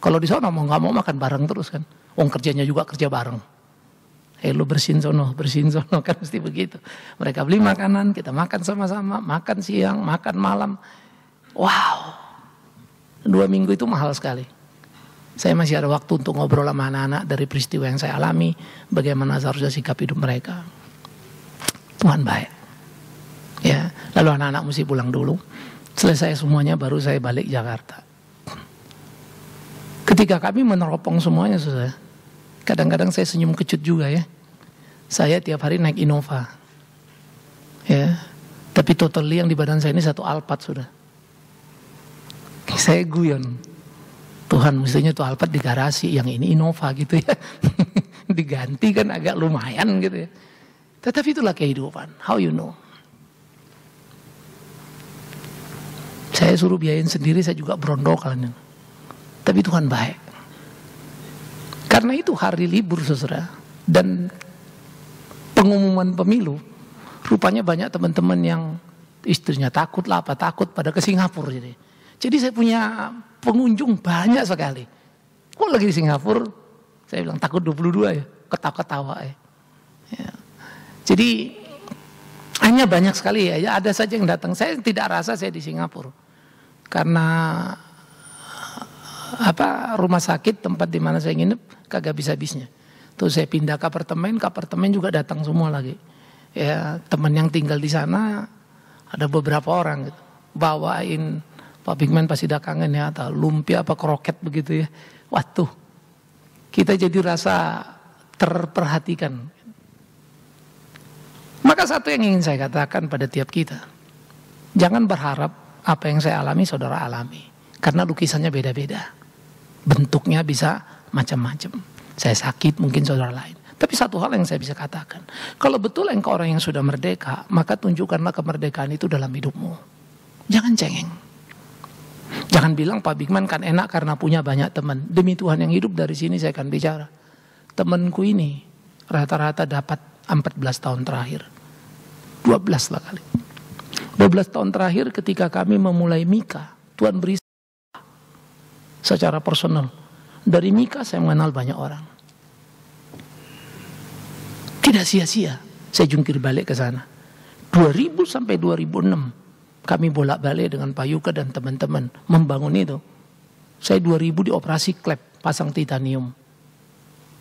Kalau di sana mau nggak mau makan bareng terus kan. Kerjanya juga kerja bareng. Lu bersihin sono kan mesti begitu. Mereka beli makanan, kita makan sama-sama, makan siang, makan malam. Wow, 2 minggu itu mahal sekali. Saya masih ada waktu untuk ngobrol sama anak-anak dari peristiwa yang saya alami, bagaimana seharusnya sikap hidup mereka. Tuhan baik. Ya, lalu anak-anak mesti pulang dulu. Selesai semuanya baru saya balik Jakarta. Ketika kami meneropong semuanya, saudara, kadang-kadang saya senyum kecut juga ya. Saya tiap hari naik Innova. Ya, tapi totally yang di badan saya ini 1 Alphard sudah. Saya guyon. Tuhan mestinya tuh Alphard di garasi, yang ini Innova gitu ya. Diganti kan agak lumayan gitu ya. Tetapi itulah kehidupan. How you know? Saya suruh biayain sendiri, saya juga berondokan. Tapi Tuhan baik. Karena itu hari libur saudara, dan pengumuman pemilu, rupanya banyak teman-teman yang istrinya takut lah apa takut pada ke Singapura. Jadi saya punya pengunjung banyak sekali. Kok lagi di Singapura? Saya bilang takut 22 ya, ketawa-ketawa ya. Ya. Jadi hanya banyak sekali ya, ada saja yang datang. Saya tidak rasa saya di Singapura. Karena rumah sakit tempat di mana saya nginep kagak bisa habisnya. Terus saya pindah ke apartemen juga datang semua lagi. Ya, teman yang tinggal di sana ada beberapa orang gitu. Bawain Pak Bigman pasti udah kangen ya, atau lumpia apa kroket begitu ya. Waduh, kita jadi rasa terperhatikan. Maka satu yang ingin saya katakan pada tiap kita, jangan berharap apa yang saya alami saudara alami, karena lukisannya beda-beda, bentuknya bisa macam-macam. Saya sakit, mungkin saudara lain. Tapi satu hal yang saya bisa katakan, kalau betul engkau orang yang sudah merdeka, maka tunjukkanlah kemerdekaan itu dalam hidupmu. Jangan cengeng. Jangan bilang Pak Bigman kan enak karena punya banyak teman. Demi Tuhan yang hidup dari sini saya akan bicara. Temanku ini rata-rata dapat 14 tahun terakhir. 12 lah kali. 12 tahun terakhir ketika kami memulai Mika, Tuhan beri secara personal. Dari Mika saya mengenal banyak orang. Tidak sia-sia saya jungkir balik ke sana. 2000 sampai 2006 kami bolak-balik dengan Pak Yuka dan teman-teman membangun itu. Saya 2000 dioperasi klep, pasang titanium.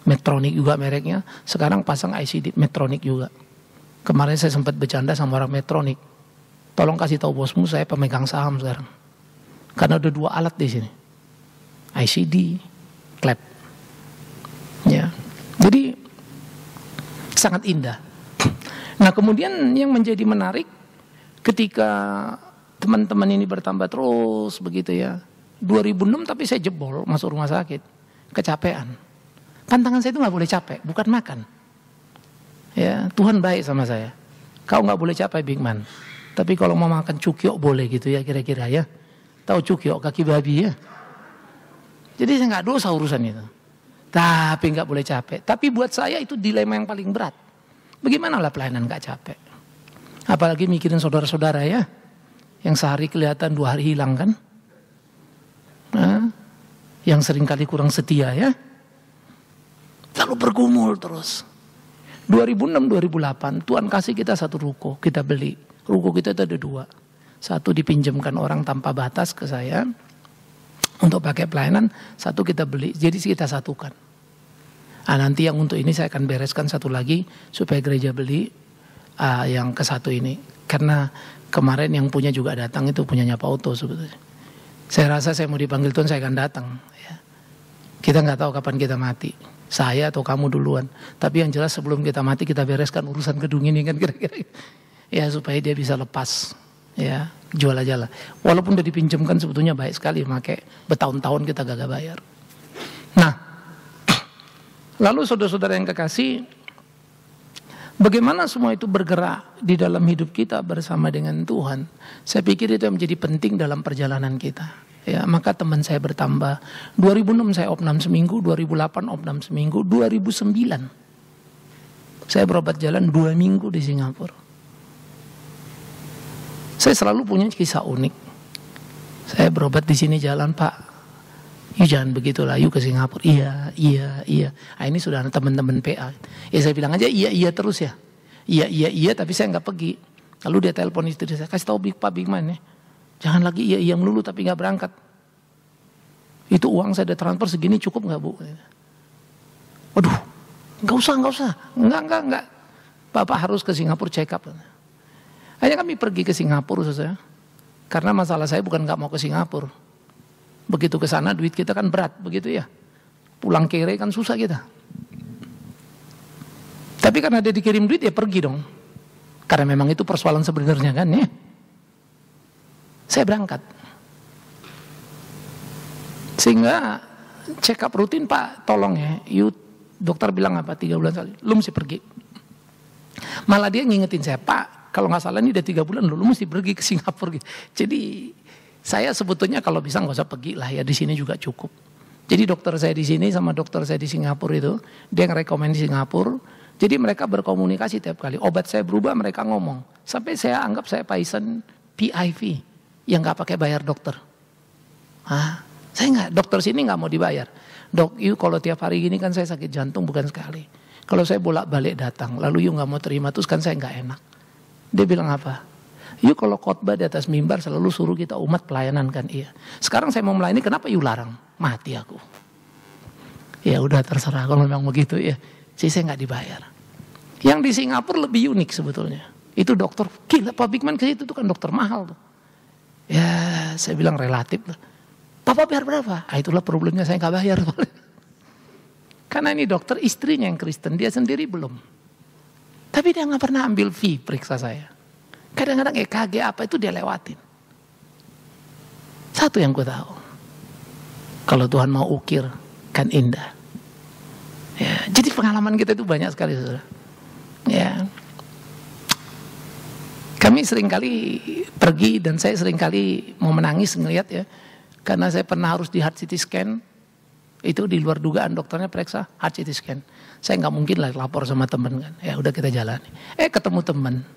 Medtronic juga mereknya. Sekarang pasang ICD Medtronic juga. Kemarin saya sempat bercanda sama orang Medtronic. Tolong kasih tahu bosmu saya pemegang saham sekarang. Karena ada 2 alat di sini. ICD, klep. Ya. Jadi sangat indah. Nah, kemudian yang menjadi menarik ketika teman-teman ini bertambah terus begitu ya. 2006 tapi saya jebol masuk rumah sakit. Kecapean. Pantangan saya itu gak boleh capek, bukan makan. Ya, Tuhan baik sama saya. Kau gak boleh capek Bigman. Tapi kalau mau makan cukyok boleh gitu ya kira-kira ya. Tahu cukyok kaki babi ya. Jadi saya gak dosa urusan itu. Tapi gak boleh capek. Tapi buat saya itu dilema yang paling berat. Bagaimana lah pelayanan gak capek. Apalagi mikirin saudara-saudara ya. Yang sehari kelihatan 2 hari hilang kan. Nah, yang seringkali kurang setia ya. Lalu bergumul terus. 2006-2008 Tuhan kasih kita satu ruko, kita beli. Ruko kita itu ada 2. Satu dipinjamkan orang tanpa batas ke saya untuk pakai pelayanan, satu kita beli. Jadi kita satukan. Nah, nanti yang untuk ini saya akan bereskan satu lagi supaya gereja beli yang ke satu ini. Karena kemarin yang punya juga datang itu punyanya Pak Oto sebetulnya. Saya rasa saya mau dipanggil Tuhan saya akan datang. Ya. Kita nggak tahu kapan kita mati. Saya atau kamu duluan. Tapi yang jelas sebelum kita mati kita bereskan urusan gedung ini kan kira-kira. Ya supaya dia bisa lepas. Ya jual aja lah. Walaupun udah dipinjamkan sebetulnya baik sekali. Pakai bertahun-tahun kita gagal bayar. Nah. Lalu saudara-saudara yang kekasih. Bagaimana semua itu bergerak di dalam hidup kita bersama dengan Tuhan. Saya pikir itu yang menjadi penting dalam perjalanan kita. Ya, maka teman saya bertambah. 2006 saya opnam seminggu, 2008 opnam seminggu, 2009 saya berobat jalan 2 minggu di Singapura. Saya selalu punya kisah unik. Saya berobat di sini jalan, Pak. You jangan begitulah, you ke Singapura. Iya. Nah, ini sudah ada teman-teman PA. Ya saya bilang aja iya terus ya. Iya tapi saya nggak pergi. Lalu dia telepon istri saya, kasih tahu Pak Bigman ya. Jangan lagi iya melulu tapi gak berangkat. Itu uang saya ada transfer segini cukup gak Bu? Waduh, gak usah. Enggak. Bapak harus ke Singapura check up. Akhirnya kami pergi ke Singapura saja. Karena masalah saya bukan gak mau ke Singapura. Begitu ke sana duit kita kan berat begitu ya. Pulang kere kan susah kita. Tapi karena dia dikirim duit ya pergi dong. Karena memang itu persoalan sebenarnya kan ya. Saya berangkat. Sehingga check up rutin Pak, tolong ya. Dokter bilang apa 3 bulan sekali. Lu mesti pergi. Malah dia ngingetin saya, Pak, kalau gak salah ini udah 3 bulan lu mesti pergi ke Singapura. Jadi saya sebetulnya kalau bisa gak usah pergi lah ya. Di sini juga cukup. Jadi dokter saya di sini sama dokter saya di Singapura itu, dia yang rekomend di Singapura. Jadi mereka berkomunikasi tiap kali. Obat saya berubah, mereka ngomong. Sampai saya anggap saya pasien PIV yang nggak pakai bayar dokter. Saya nggak, dokter sini nggak mau dibayar. Dok, you kalau tiap hari gini kan saya sakit jantung bukan sekali. Kalau saya bolak-balik datang, lalu you nggak mau terima, terus kan saya nggak enak. Dia bilang apa? You kalau khotbah di atas mimbar selalu suruh kita umat pelayanan kan, iya. Sekarang saya mau melayani, kenapa you larang? Mati aku. Ya udah terserah kalau memang begitu ya. Jadi saya nggak dibayar. Yang di Singapura lebih unik sebetulnya. Itu dokter, gila Pak Bigman ke situ tuh kan dokter mahal tuh. Ya saya bilang relatif tuh. Papa bayar berapa? Itulah problemnya saya nggak bayar. Karena ini dokter istrinya yang Kristen, dia sendiri belum. Tapi dia nggak pernah ambil fee periksa saya. Kadang-kadang EKG apa itu dia lewatin. Satu yang gue tahu, kalau Tuhan mau ukir kan indah. Ya, jadi pengalaman kita itu banyak sekali, saudara. Ya, kami seringkali pergi dan saya seringkali mau menangis ngelihat ya. Karena saya pernah harus di heart CT scan, itu di luar dugaan dokternya periksa heart CT scan. Saya nggak mungkin lah lapor sama temen kan, ya udah kita jalani. Ketemu temen,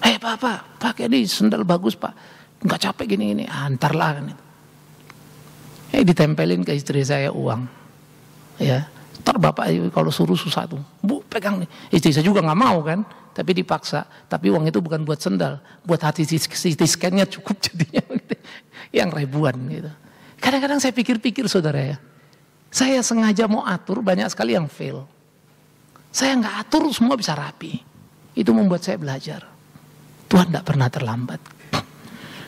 pak pakai di sendal bagus pak, nggak capek gini-gini, antarlah kan itu. Ditempelin ke istri saya uang, ya. Ntar bapak kalau suruh susah tuh, bu pegang nih. Istri saya juga nggak mau kan, tapi dipaksa. Tapi uang itu bukan buat sendal, buat heart CT scan-nya cukup jadinya. Yang ribuan gitu. Kadang-kadang saya pikir-pikir saudara ya, saya sengaja mau atur, banyak sekali yang fail. Saya nggak atur semua bisa rapi. Itu membuat saya belajar. Tuhan tidak pernah terlambat.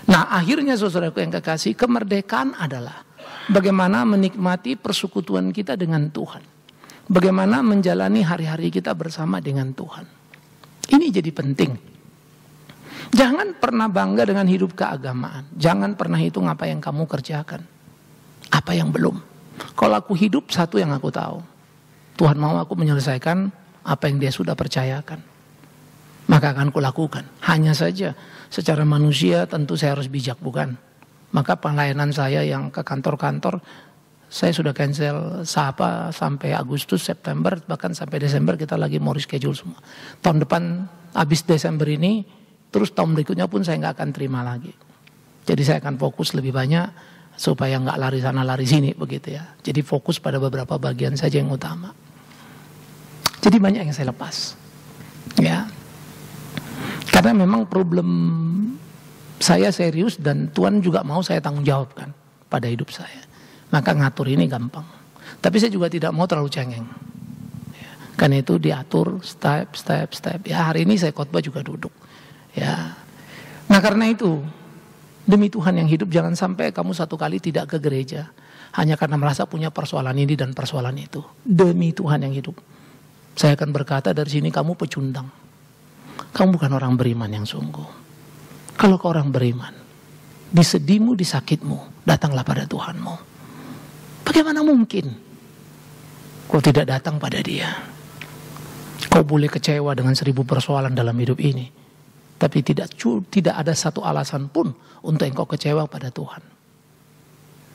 Nah akhirnya saudaraku yang kekasih, kemerdekaan adalah bagaimana menikmati persekutuan kita dengan Tuhan. Bagaimana menjalani hari-hari kita bersama dengan Tuhan. Ini jadi penting. Jangan pernah bangga dengan hidup keagamaan. Jangan pernah hitung apa yang kamu kerjakan. Apa yang belum. Kalau aku hidup, satu yang aku tahu. Tuhan mau aku menyelesaikan apa yang dia sudah percayakan. Maka akan kulakukan. Hanya saja secara manusia tentu saya harus bijak, bukan? Maka pelayanan saya yang ke kantor-kantor, saya sudah cancel sampai Agustus, September, bahkan sampai Desember kita lagi mau reschedule semua. Tahun depan, habis Desember ini, terus tahun berikutnya pun saya nggak akan terima lagi. Jadi saya akan fokus lebih banyak supaya nggak lari sana lari sini begitu ya. Jadi fokus pada beberapa bagian saja yang utama. Jadi banyak yang saya lepas. Ya. Karena memang problem saya serius dan Tuhan juga mau saya tanggung jawabkan pada hidup saya. Maka ngatur ini gampang. Tapi saya juga tidak mau terlalu cengeng. Ya. Karena itu diatur step. Ya hari ini saya khotbah juga duduk. Ya, nah karena itu demi Tuhan yang hidup jangan sampai kamu satu kali tidak ke gereja hanya karena merasa punya persoalan ini dan persoalan itu. Demi Tuhan yang hidup, saya akan berkata dari sini kamu pecundang. Kamu bukan orang beriman yang sungguh. Kalau kau orang beriman, di sedihmu, di sakitmu, datanglah pada Tuhanmu. Bagaimana mungkin kau tidak datang pada Dia? Kau boleh kecewa dengan 1000 persoalan dalam hidup ini. Tapi tidak ada satu alasan pun untuk engkau kecewa pada Tuhan.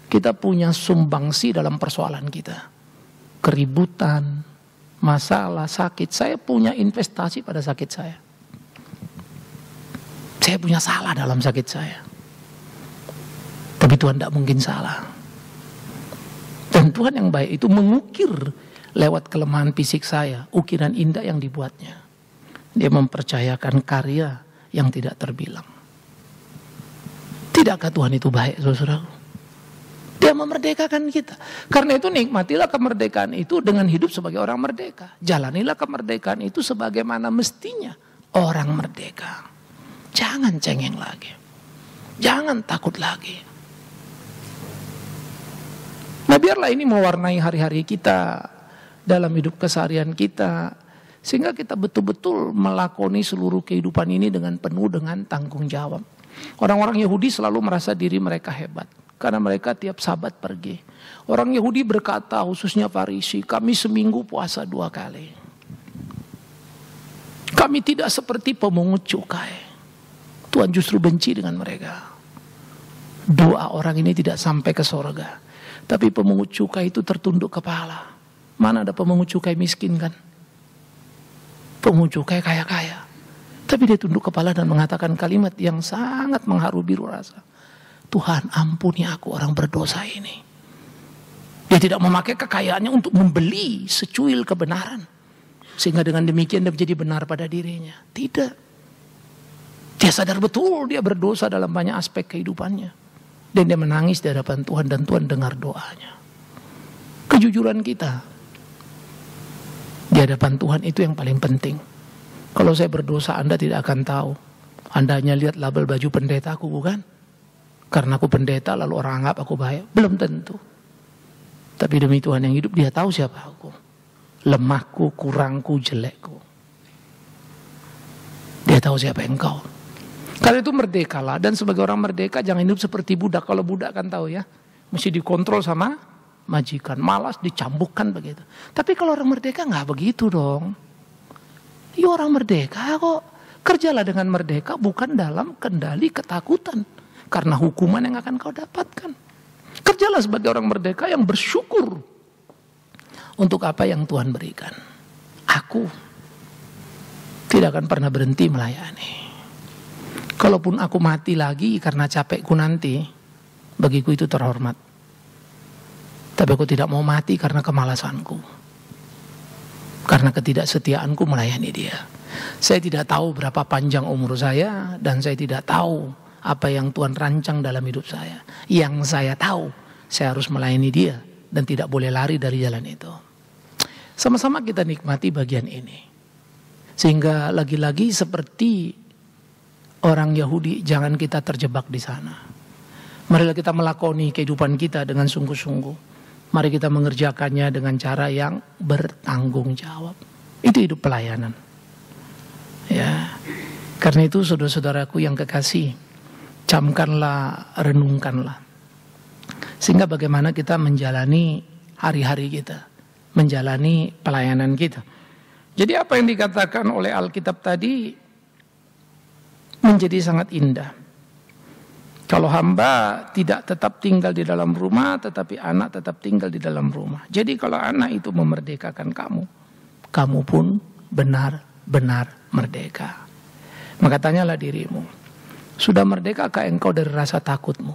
Kita punya sumbangsi dalam persoalan kita. Keributan, masalah, sakit. Saya punya investasi pada sakit saya. Saya punya salah dalam sakit saya. Tapi Tuhan tidak mungkin salah. Dan Tuhan yang baik itu mengukir lewat kelemahan fisik saya. Ukiran indah yang dibuatnya. Dia mempercayakan karya yang tidak terbilang. Tidakkah Tuhan itu baik, saudara? Dia memerdekakan kita. Karena itu nikmatilah kemerdekaan itu dengan hidup sebagai orang merdeka. Jalanilah kemerdekaan itu sebagaimana mestinya orang merdeka. Jangan cengeng lagi. Jangan takut lagi. Nah biarlah ini mewarnai hari-hari kita dalam hidup keseharian kita. Sehingga kita betul-betul melakoni seluruh kehidupan ini dengan penuh dengan tanggung jawab. Orang-orang Yahudi selalu merasa diri mereka hebat. Karena mereka tiap Sabat pergi. Orang Yahudi berkata, khususnya Farisi, kami seminggu puasa 2 kali. Kami tidak seperti pemungut cukai. Tuhan justru benci dengan mereka. Doa orang ini tidak sampai ke sorga. Tapi pemungut cukai itu tertunduk kepala. Mana ada pemungut cukai miskin kan? Pemungut cukai kaya-kaya. Tapi dia tunduk kepala dan mengatakan kalimat yang sangat mengharu biru rasa. Tuhan, ampuni aku orang berdosa ini. Dia tidak memakai kekayaannya untuk membeli secuil kebenaran. Sehingga dengan demikian dia menjadi benar pada dirinya. Tidak. Dia sadar betul dia berdosa dalam banyak aspek kehidupannya. Dan dia menangis di hadapan Tuhan dan Tuhan dengar doanya. Kejujuran kita di hadapan Tuhan itu yang paling penting. Kalau saya berdosa Anda tidak akan tahu. Anda hanya lihat label baju pendetaku, bukan? Karena aku pendeta lalu orang anggap aku baik. Belum tentu. Tapi demi Tuhan yang hidup dia tahu siapa aku. Lemahku, kurangku, jelekku. Dia tahu siapa engkau. Karena itu merdekalah. Dan sebagai orang merdeka jangan hidup seperti budak. Kalau budak kan tahu ya. Mesti dikontrol sama majikan. Malas dicambukkan begitu. Tapi kalau orang merdeka nggak begitu dong. Ya orang merdeka kok. Kerjalah dengan merdeka bukan dalam kendali ketakutan. Karena hukuman yang akan kau dapatkan. Kerjalah sebagai orang merdeka yang bersyukur untuk apa yang Tuhan berikan. Aku tidak akan pernah berhenti melayani. Kalaupun aku mati lagi karena capekku nanti, bagiku itu terhormat. Tapi aku tidak mau mati karena kemalasanku. Karena ketidaksetiaanku melayani dia. Saya tidak tahu berapa panjang umur saya dan saya tidak tahu apa yang Tuhan rancang dalam hidup saya. Yang saya tahu, saya harus melayani dia dan tidak boleh lari dari jalan itu. Sama-sama kita nikmati bagian ini. Sehingga lagi-lagi seperti orang Yahudi, jangan kita terjebak di sana. Marilah kita melakoni kehidupan kita dengan sungguh-sungguh. Mari kita mengerjakannya dengan cara yang bertanggung jawab. Itu hidup pelayanan. Ya. Karena itu saudara-saudaraku yang kekasih, camkanlah, renungkanlah. Sehingga bagaimana kita menjalani hari-hari kita, menjalani pelayanan kita. Jadi apa yang dikatakan oleh Alkitab tadi menjadi sangat indah. Kalau hamba tidak tetap tinggal di dalam rumah, tetapi anak tetap tinggal di dalam rumah. Jadi kalau anak itu memerdekakan kamu, kamu pun benar-benar merdeka. Maka tanyalah dirimu, sudah merdekakah engkau dari rasa takutmu?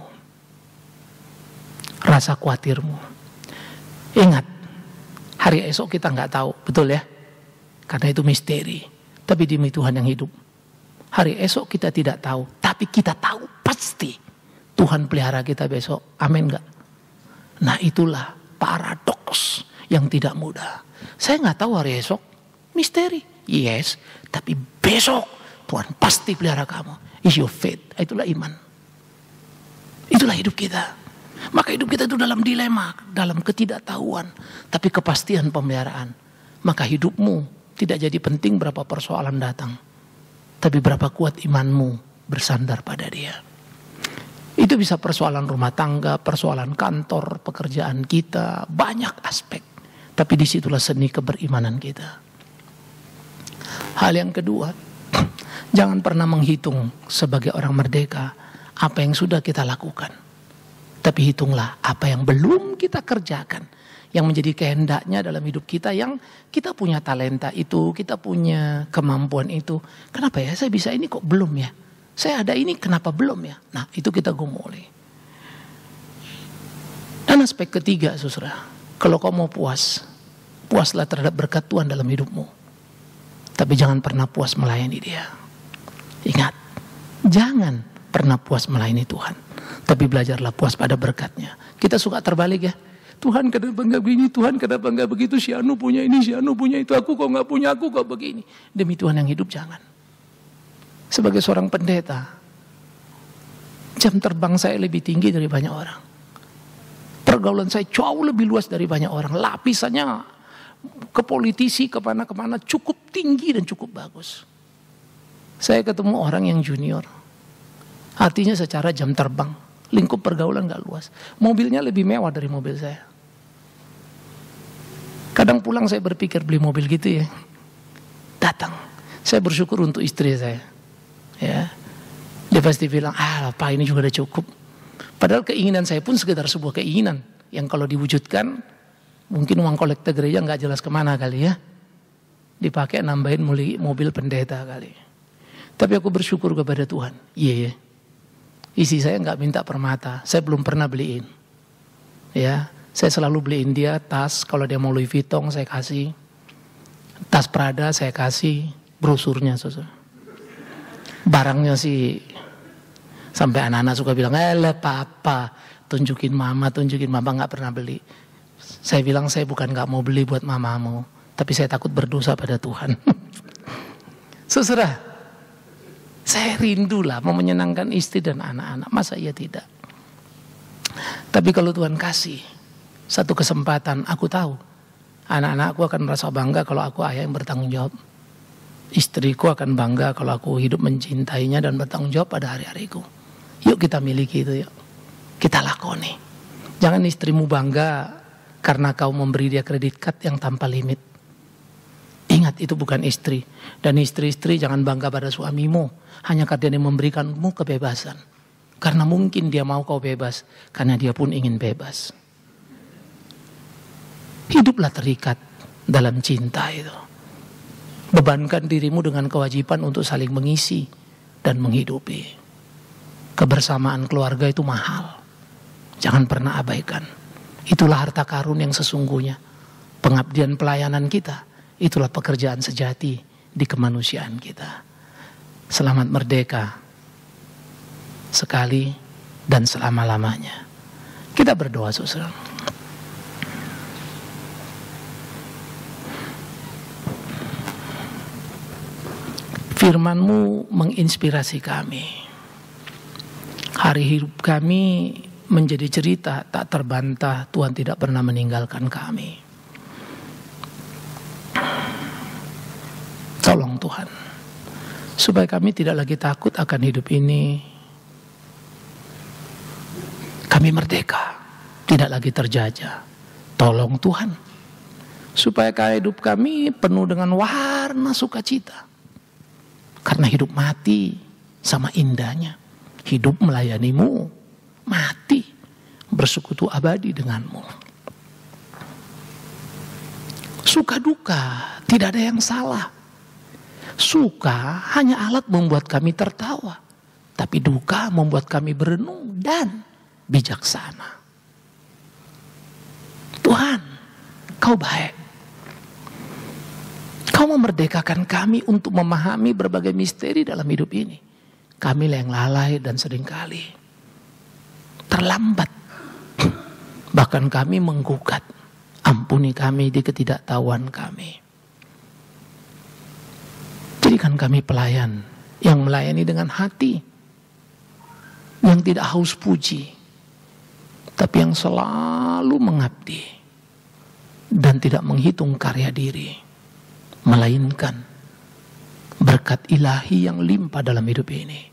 Rasa khawatirmu? Ingat, hari esok kita nggak tahu, betul ya? Karena itu misteri. Tapi demi Tuhan yang hidup, hari esok kita tidak tahu, tapi kita tahu pasti Tuhan pelihara kita besok. Amin nggak? Nah itulah paradoks yang tidak mudah. Saya nggak tahu hari esok, misteri. Yes, tapi besok Tuhan pasti pelihara kamu. Is your faith. Itulah iman. Itulah hidup kita. Maka hidup kita itu dalam dilema, dalam ketidaktahuan, tapi kepastian pemeliharaan. Maka hidupmu tidak jadi penting berapa persoalan datang, tapi berapa kuat imanmu bersandar pada Dia. Itu bisa persoalan rumah tangga, persoalan kantor, pekerjaan kita, banyak aspek. Tapi disitulah seni keberimanan kita. Hal yang kedua, jangan pernah menghitung sebagai orang merdeka apa yang sudah kita lakukan. Tapi hitunglah apa yang belum kita kerjakan, yang menjadi kehendaknya dalam hidup kita, yang kita punya talenta itu, kita punya kemampuan itu. Kenapa ya saya bisa ini kok belum ya? Saya ada ini kenapa belum ya? Nah itu kita gumuli. Dan aspek ketiga saudara, kalau kau mau puas, puaslah terhadap berkat Tuhan dalam hidupmu. Tapi jangan pernah puas melayani Dia. Ingat, jangan pernah puas melayani Tuhan, tapi belajarlah puas pada berkat-Nya. Kita suka terbalik ya. Tuhan kenapa enggak begini, Tuhan kenapa enggak begitu, si Anu punya ini, si Anu punya itu, aku kok enggak punya, aku kok begini. Demi Tuhan yang hidup jangan. Sebagai seorang pendeta, jam terbang saya lebih tinggi dari banyak orang. Pergaulan saya jauh lebih luas dari banyak orang. Lapisannya ke politisi, kemana-kemana cukup tinggi dan cukup bagus. Saya ketemu orang yang junior. Artinya secara jam terbang, lingkup pergaulan gak luas. Mobilnya lebih mewah dari mobil saya. Kadang pulang saya berpikir beli mobil gitu ya. Datang. Saya bersyukur untuk istri saya. Ya, dia pasti bilang, apa ini juga udah cukup. Padahal keinginan saya pun sekedar sebuah keinginan. yang kalau diwujudkan mungkin uang kolektor gereja nggak jelas kemana kali ya, dipakai nambahin mobil pendeta kali. Tapi aku bersyukur kepada Tuhan. Iya, isi saya nggak minta permata, saya belum pernah beliin. Ya, saya selalu beliin dia tas, kalau dia mau Louis Vuitton saya kasih, tas Prada saya kasih, brosurnya saudara. Barangnya sih sampai anak-anak suka bilang, papa tunjukin mama nggak pernah beli. Saya bilang saya bukan nggak mau beli buat mamamu, tapi saya takut berdosa pada Tuhan. Saudara, saya rindulah mau menyenangkan istri dan anak-anak, masa iya tidak? Tapi kalau Tuhan kasih satu kesempatan, aku tahu anak-anakku akan merasa bangga kalau aku ayah yang bertanggung jawab. Istriku akan bangga kalau aku hidup mencintainya dan bertanggung jawab pada hari-hariku. Yuk kita miliki itu, yuk kita lakoni. Jangan istrimu bangga karena kau memberi dia kredit card yang tanpa limit. Ingat, itu bukan istri. Dan istri-istri jangan bangga pada suamimu hanya karena dia memberikanmu kebebasan. Karena mungkin dia mau kau bebas, karena dia pun ingin bebas. Hiduplah terikat dalam cinta itu. Bebankan dirimu dengan kewajiban untuk saling mengisi dan menghidupi. Kebersamaan keluarga itu mahal. Jangan pernah abaikan. Itulah harta karun yang sesungguhnya. Pengabdian pelayanan kita, itulah pekerjaan sejati di kemanusiaan kita. Selamat merdeka sekali dan selama-lamanya. Kita berdoa, saudara. Firman-Mu menginspirasi kami. Hari hidup kami menjadi cerita tak terbantah Tuhan tidak pernah meninggalkan kami. Tolong Tuhan, supaya kami tidak lagi takut akan hidup ini. Kami merdeka, tidak lagi terjajah. Tolong Tuhan, supaya hidup kami penuh dengan warna sukacita. Karena hidup mati sama indahnya. Hidup melayani-Mu, mati bersekutu abadi dengan-Mu. Suka duka tidak ada yang salah. Suka hanya alat membuat kami tertawa, tapi duka membuat kami berenung dan bijaksana. Tuhan, Kau baik. Kau memerdekakan kami untuk memahami berbagai misteri dalam hidup ini. Kami yang lalai dan seringkali terlambat. Bahkan kami menggugat. Ampuni kami di ketidaktahuan kami. Jadikan kami pelayan yang melayani dengan hati. Yang tidak haus puji. Tapi yang selalu mengabdi. Dan tidak menghitung karya diri. Melainkan berkat ilahi yang limpah dalam hidup ini.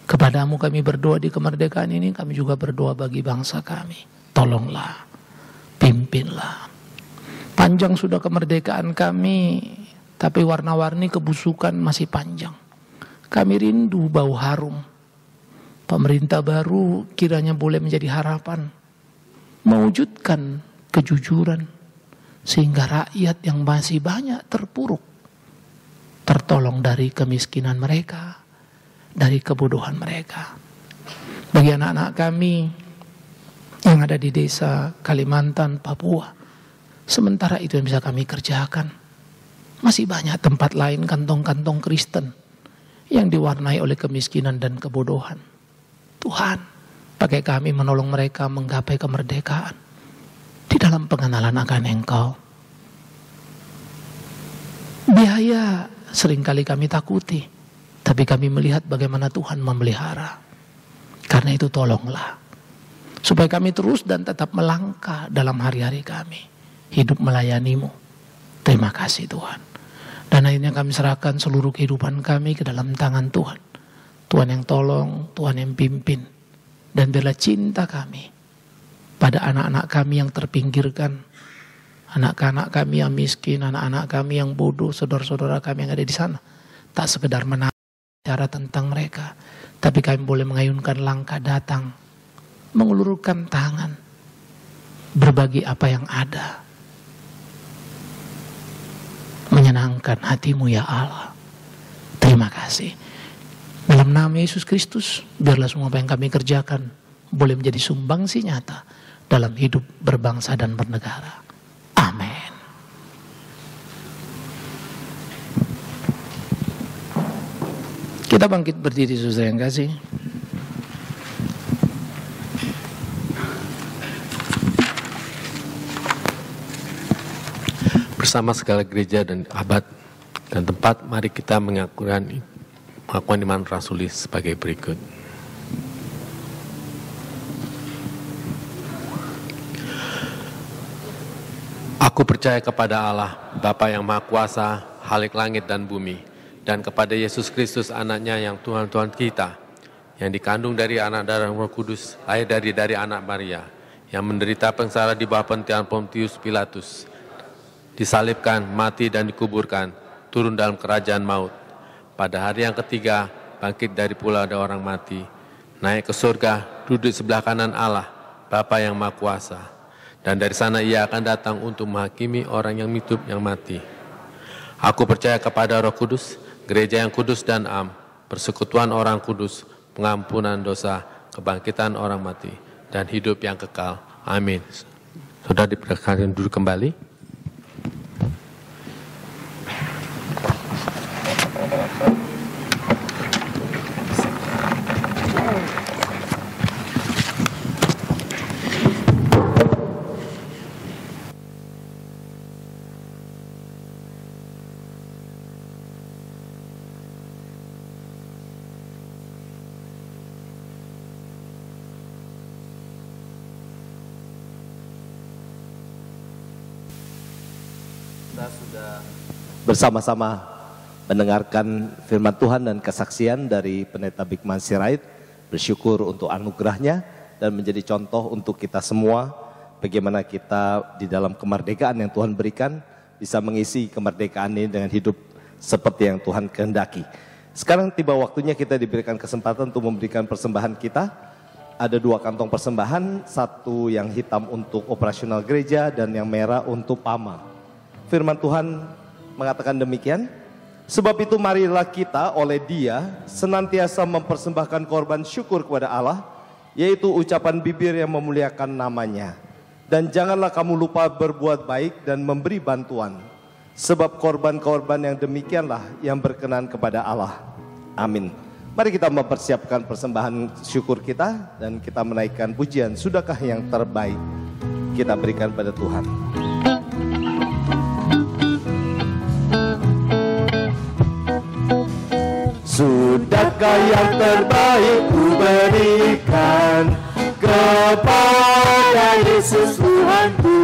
Kepadamu kami berdoa di kemerdekaan ini. Kami juga berdoa bagi bangsa kami. Tolonglah, pimpinlah. Panjang sudah kemerdekaan kami, tapi warna-warni kebusukan masih panjang. Kami rindu bau harum. Pemerintah baru kiranya boleh menjadi harapan, mewujudkan kejujuran, sehingga rakyat yang masih banyak terpuruk tertolong dari kemiskinan mereka, dari kebodohan mereka. Bagi anak-anak kami yang ada di desa Kalimantan, Papua, sementara itu yang bisa kami kerjakan. Masih banyak tempat lain kantong-kantong Kristen yang diwarnai oleh kemiskinan dan kebodohan. Tuhan, pakai kami menolong mereka menggapai kemerdekaan di dalam pengenalan akan Engkau. Biaya seringkali kami takuti, tapi kami melihat bagaimana Tuhan memelihara. Karena itu tolonglah, supaya kami terus dan tetap melangkah dalam hari-hari kami, hidup melayani-Mu. Terima kasih Tuhan. Dan akhirnya kami serahkan seluruh kehidupan kami ke dalam tangan Tuhan. Tuhan yang tolong, Tuhan yang pimpin. Dan biarlah cinta kami pada anak-anak kami yang terpinggirkan, anak-anak kami yang miskin, anak-anak kami yang bodoh, saudara-saudara kami yang ada di sana. Tak sekedar bicara tentang mereka, tapi kami boleh mengayunkan langkah datang, mengulurkan tangan, berbagi apa yang ada. Menyenangkan hatimu ya Allah. Terima kasih. Dalam nama Yesus Kristus, biarlah semua apa yang kami kerjakan boleh menjadi sumbangsi nyata dalam hidup berbangsa dan bernegara. Amin. Kita bangkit berdiri, saudara yang kasih.
Bersama segala gereja dan abad dan tempat, mari kita mengakukan iman rasuli sebagai berikut. Aku percaya kepada Allah, Bapa yang Maha Kuasa, Khalik langit dan bumi, dan kepada Yesus Kristus anaknya yang Tuhan kita, yang dikandung dari anak darah Roh Kudus, lahir dari anak Maria, yang menderita sengsara di bawah pemerintahan Pontius Pilatus, disalibkan, mati dan dikuburkan, turun dalam kerajaan maut. Pada hari yang ketiga, bangkit dari pula ada orang mati, naik ke surga, duduk sebelah kanan Allah, Bapa yang Maha Kuasa. Dan dari sana ia akan datang untuk menghakimi orang yang hidup yang mati. Aku percaya kepada Roh Kudus, gereja yang kudus dan am, persekutuan orang kudus, pengampunan dosa, kebangkitan orang mati, dan hidup yang kekal. Amin. Saudara dipersilakan duduk kembali.
Kita sudah bersama-sama mendengarkan firman Tuhan dan kesaksian dari Pendeta Bikman Sirait, bersyukur untuk anugerahnya dan menjadi contoh untuk kita semua bagaimana kita di dalam kemerdekaan yang Tuhan berikan bisa mengisi kemerdekaan ini dengan hidup seperti yang Tuhan kehendaki. Sekarang tiba waktunya kita diberikan kesempatan untuk memberikan persembahan kita. Ada 2 kantong persembahan, satu yang hitam untuk operasional gereja dan yang merah untuk PAMA. Firman Tuhan mengatakan demikian, sebab itu marilah kita oleh Dia senantiasa mempersembahkan korban syukur kepada Allah, yaitu ucapan bibir yang memuliakan namanya. Dan janganlah kamu lupa berbuat baik dan memberi bantuan, sebab korban-korban yang demikianlah yang berkenan kepada Allah. Amin. Mari kita mempersiapkan persembahan syukur kita dan kita menaikkan pujian, sudahkah yang terbaik kita berikan pada Tuhan. Sudahkah yang terbaik ku berikan kepada Yesus Tuhanku,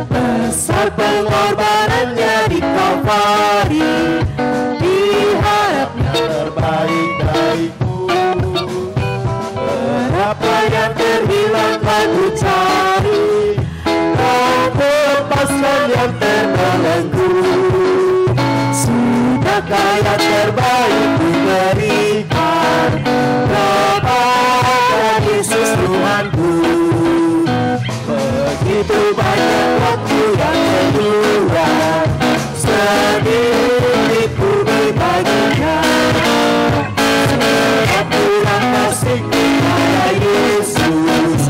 besar pengorbanannya di Kalvari, diharapnya terbaik dariku. Berapa yang terhilang telah ku cari, kau lepaskan yang terbelenggu. Sudahkah yang terbaik diberikan kepada Yesus Tuhanku. Begitu banyak waktu yang kedua, sedikit ku berbagikan. Kurang kasih kepada Yesus,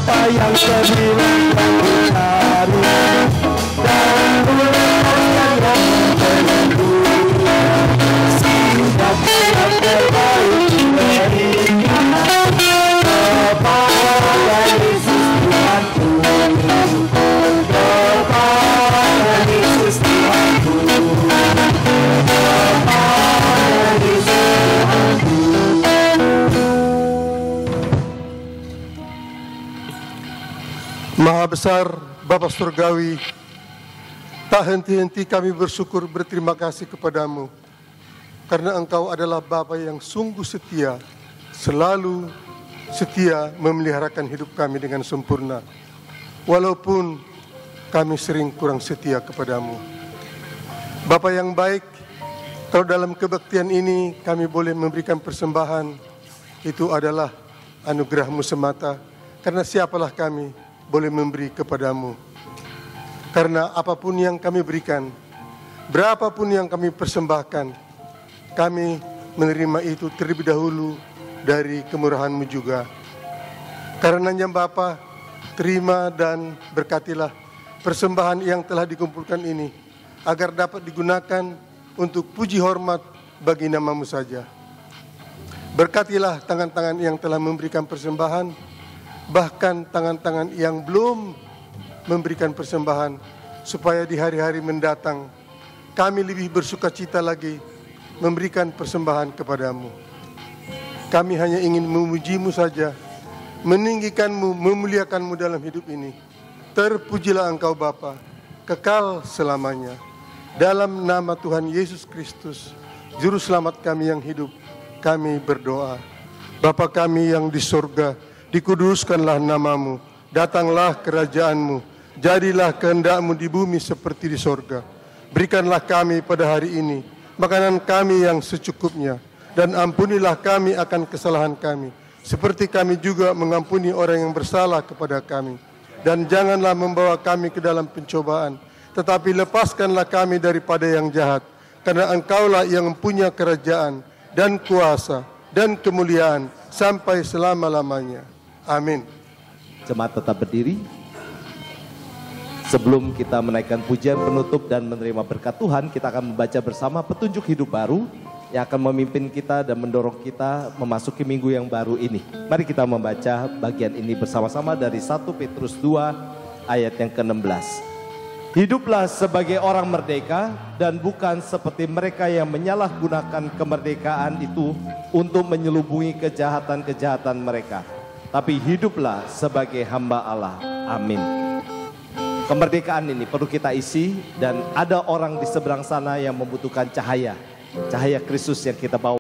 Bapa yang sembilan kami cari, dan bulan yang menunggu. Siap yang terbaik berikan kepada Yesus Tuhanku, kepada Yesus Tuhanku, kepada Yesus Tuhanku.
Maha besar Bapa Surgawi, tak henti-henti kami bersyukur berterima kasih kepadamu, karena Engkau adalah Bapa yang sungguh setia, selalu setia memeliharakan hidup kami dengan sempurna, walaupun kami sering kurang setia kepadamu. Bapa yang baik, kalau dalam kebaktian ini kami boleh memberikan persembahan, itu adalah anugerah-Mu semata, karena siapalah kami boleh memberi kepadamu. Karena apapun yang kami berikan, berapapun yang kami persembahkan, kami menerima itu terlebih dahulu dari kemurahan-Mu juga. Karenanya Bapa, terima dan berkatilah persembahan yang telah dikumpulkan ini, agar dapat digunakan untuk puji hormat bagi nama-Mu saja. Berkatilah tangan-tangan yang telah memberikan persembahan, bahkan tangan-tangan yang belum memberikan persembahan, supaya di hari-hari mendatang kami lebih bersukacita lagi memberikan persembahan kepadamu. Kami hanya ingin memuji-Mu saja, meninggikan-Mu, memuliakan-Mu dalam hidup ini. Terpujilah Engkau Bapa, kekal selamanya. Dalam nama Tuhan Yesus Kristus, Juru Selamat kami yang hidup, kami berdoa. Bapa kami yang di surga, dikuduskanlah nama-Mu, datanglah kerajaan-Mu, jadilah kehendak-Mu di bumi seperti di sorga. Berikanlah kami pada hari ini makanan kami yang secukupnya, dan ampunilah kami akan kesalahan kami, seperti kami juga mengampuni orang yang bersalah kepada kami. Dan janganlah membawa kami ke dalam pencobaan, tetapi lepaskanlah kami daripada yang jahat, karena Engkaulah yang mempunyai kerajaan dan kuasa dan kemuliaan sampai selama-lamanya. Amin.
Jemaat tetap berdiri. Sebelum kita menaikkan pujian penutup dan menerima berkat Tuhan, kita akan membaca bersama petunjuk hidup baru yang akan memimpin kita dan mendorong kita memasuki minggu yang baru ini. Mari kita membaca bagian ini bersama-sama dari 1 Petrus 2 ayat yang ke-16. Hiduplah sebagai orang merdeka dan bukan seperti mereka yang menyalahgunakan kemerdekaan itu untuk menyelubungi kejahatan-kejahatan mereka. Tapi hiduplah sebagai hamba Allah. Amin. Kemerdekaan ini perlu kita isi, dan ada orang di seberang sana yang membutuhkan cahaya. Cahaya Kristus yang kita bawa.